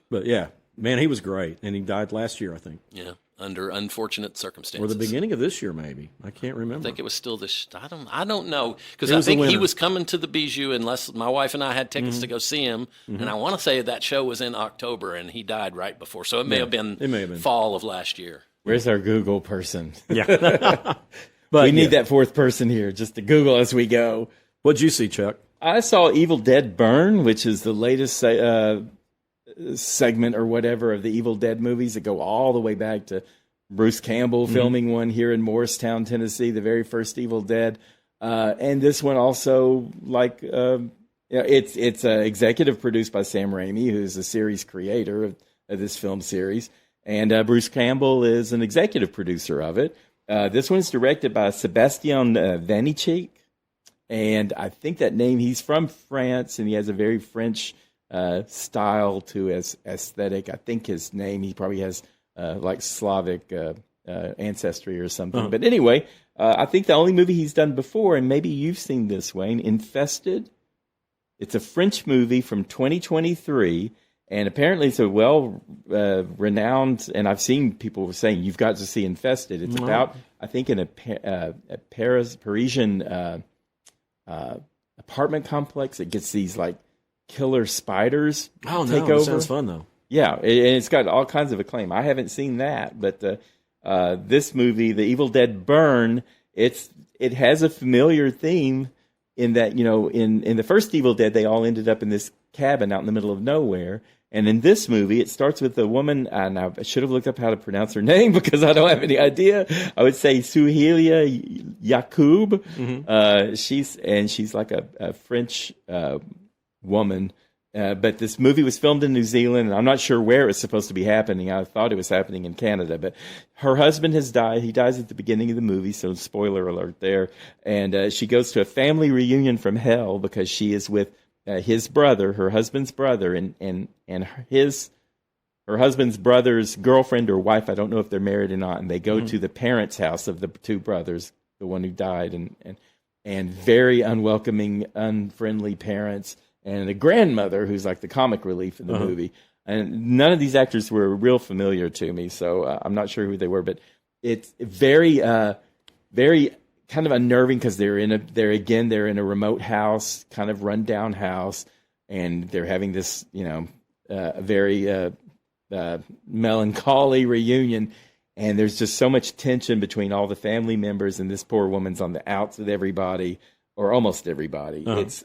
But yeah, man, he was great, and he died last year, I think. Yeah, under unfortunate circumstances. Or the beginning of this year, maybe. I can't remember. I think it was still this. I don't know, because I think he was coming to the Bijou, unless my wife and I had tickets to go see him. And I want to say that show was in October, and he died right before. So it may have been fall of last year. Where's our Google person? Yeah. But we need that fourth person here just to Google as we go. What'd you see, Chuck? I saw Evil Dead Burn, which is the latest segment or whatever of the Evil Dead movies that go all the way back to Bruce Campbell filming one here in Morristown, Tennessee, the very first Evil Dead. And this one also, it's executive produced by Sam Raimi, who's the series creator of this film series. And Bruce Campbell is an executive producer of it. This one's directed by Sebastian Vanitschek. And I think that name, he's from France, and he has a very French style to his aesthetic. I think his name, he probably has Slavic ancestry or something. But anyway, I think the only movie he's done before, and maybe you've seen this, Wayne, Infested. It's a French movie from 2023, and apparently it's a well-renowned, and I've seen people saying, you've got to see Infested. It's about, I think, in a Parisian apartment complex. It gets these, killer spiders take over. That sounds fun, though. Yeah, and it's got all kinds of acclaim. I haven't seen that, but this movie, The Evil Dead Burn, it has a familiar theme in that, in the first Evil Dead, they all ended up in this cabin out in the middle of nowhere. And in this movie, it starts with a woman, and I should have looked up how to pronounce her name because I don't have any idea. I would say Suhelia Yacoub. She's like a French woman. But this movie was filmed in New Zealand, and I'm not sure where it was supposed to be happening. I thought it was happening in Canada. But her husband has died. He dies at the beginning of the movie, so spoiler alert there. And she goes to a family reunion from hell because she is with his brother, her husband's brother, and her husband's brother's girlfriend or wife. I don't know if they're married or not. And they go to the parents' house of the two brothers, the one who died, and very unwelcoming, unfriendly parents. And a grandmother who's like the comic relief in the movie. And none of these actors were real familiar to me, so I'm not sure who they were. But it's very, very kind of unnerving because they're in a remote house, kind of rundown house, and they're having this, very melancholy reunion. And there's just so much tension between all the family members, and this poor woman's on the outs with everybody, or almost everybody. It's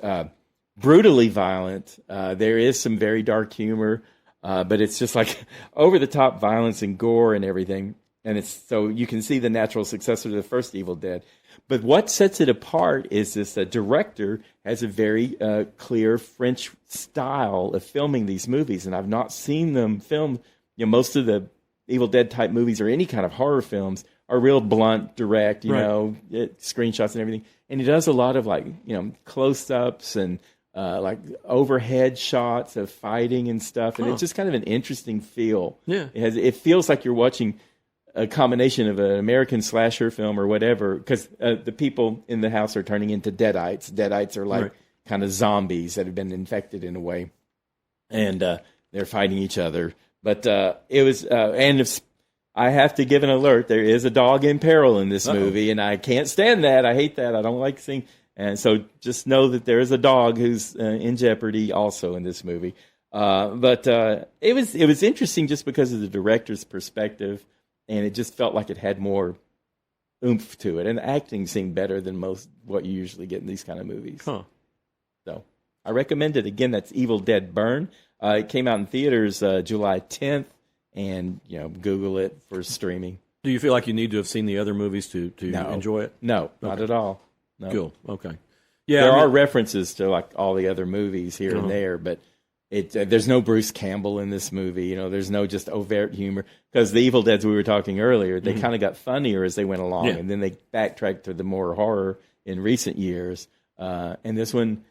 brutally violent. There is some very dark humor, but it's just like over-the-top violence and gore and everything. And it's so you can see the natural successor to the first Evil Dead. But what sets it apart is this director has a very clear French style of filming these movies, and I've not seen them film. Most of the Evil Dead type movies or any kind of horror films are real blunt, direct, screenshots and everything. And he does a lot of close-ups and overhead shots of fighting and stuff, and it's just kind of an interesting feel. Yeah, it feels like you're watching a combination of an American slasher film or whatever, because the people in the house are turning into deadites. Deadites are like kind of zombies that have been infected in a way, and they're fighting each other. But it was, and if I have to give an alert, there is a dog in peril in this movie, and I can't stand that. I hate that. I don't like seeing. And so just know that there is a dog who's in jeopardy also in this movie. But it was interesting just because of the director's perspective, and it just felt like it had more oomph to it, and the acting seemed better than most what you usually get in these kind of movies. Huh. So I recommend it. Again, that's Evil Dead Burn. It came out in theaters July 10th, and Google it for streaming. Do you feel like you need to have seen the other movies to enjoy it? No, not at all. No. Cool. Okay. Yeah, there are references to like all the other movies here and there, but there's no Bruce Campbell in this movie. There's no just overt humor, because the Evil Deads we were talking earlier, they kind of got funnier as they went along, and then they backtracked to the more horror in recent years. And this one,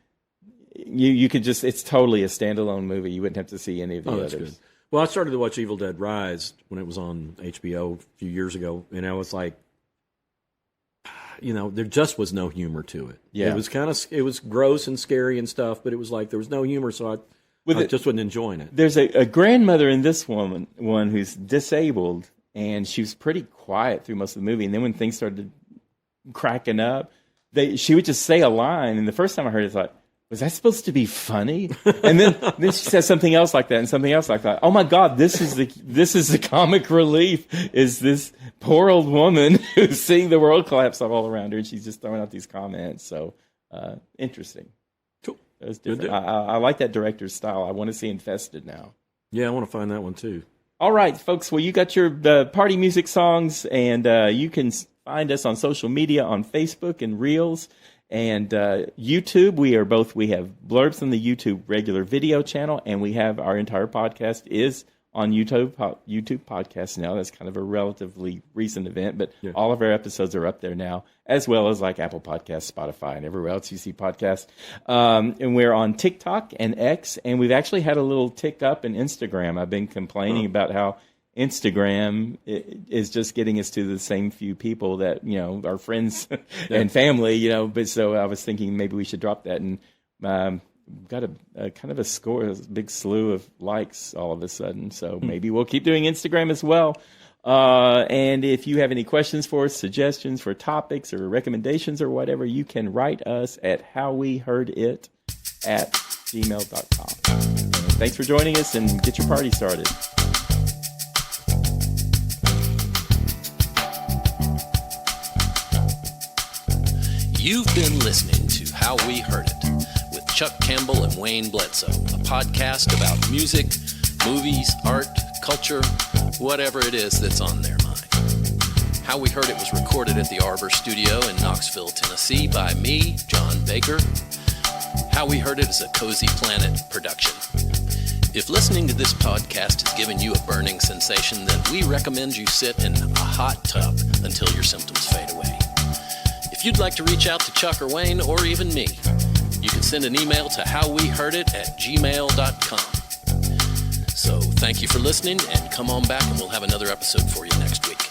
you could it's totally a standalone movie. You wouldn't have to see any of the others. Good. Well, I started to watch Evil Dead Rise when it was on HBO a few years ago, and I was like, there just was no humor to it. Yeah. It was gross and scary and stuff, but it was like there was no humor, so I just wasn't enjoying it. There's a grandmother in this one who's disabled, and she was pretty quiet through most of the movie. And then when things started cracking up, she would just say a line. And the first time I heard it, I thought, was that supposed to be funny? And then she says something else like that, and something else like that. Oh my God, this is the comic relief. Is this poor old woman who's seeing the world collapse all around her, and she's just throwing out these comments. So interesting. Cool. It was different. I like that director's style. I want to see Infested now. Yeah, I want to find that one too. All right, folks. Well, you got your party music songs, and you can find us on social media on Facebook and Reels. And YouTube, we have blurbs on the YouTube regular video channel, and we have our entire podcast is on YouTube podcast now. That's kind of a relatively recent event, but all of our episodes are up there now, as well as like Apple Podcasts, Spotify, and everywhere else you see podcasts. And we're on TikTok and X, and we've actually had a little tick up in Instagram. I've been complaining about how Instagram is just getting us to the same few people that, our friends and family, but so I was thinking maybe we should drop that, and got a kind of a big slew of likes all of a sudden. So maybe we'll keep doing Instagram as well. And if you have any questions for us, suggestions for topics or recommendations or whatever, you can write us at howweheardit@gmail.com. Thanks for joining us, and get your party started. You've been listening to How We Heard It with Chuck Campbell and Wayne Bledsoe, a podcast about music, movies, art, culture, whatever it is that's on their mind. How We Heard It was recorded at the Arbor Studio in Knoxville, Tennessee by me, John Baker. How We Heard It is a Cozy Planet production. If listening to this podcast has given you a burning sensation, then we recommend you sit in a hot tub until your symptoms fade away. If you'd like to reach out to Chuck or Wayne, or even me, you can send an email to howweheardit@gmail.com. So thank you for listening, and come on back and we'll have another episode for you next week.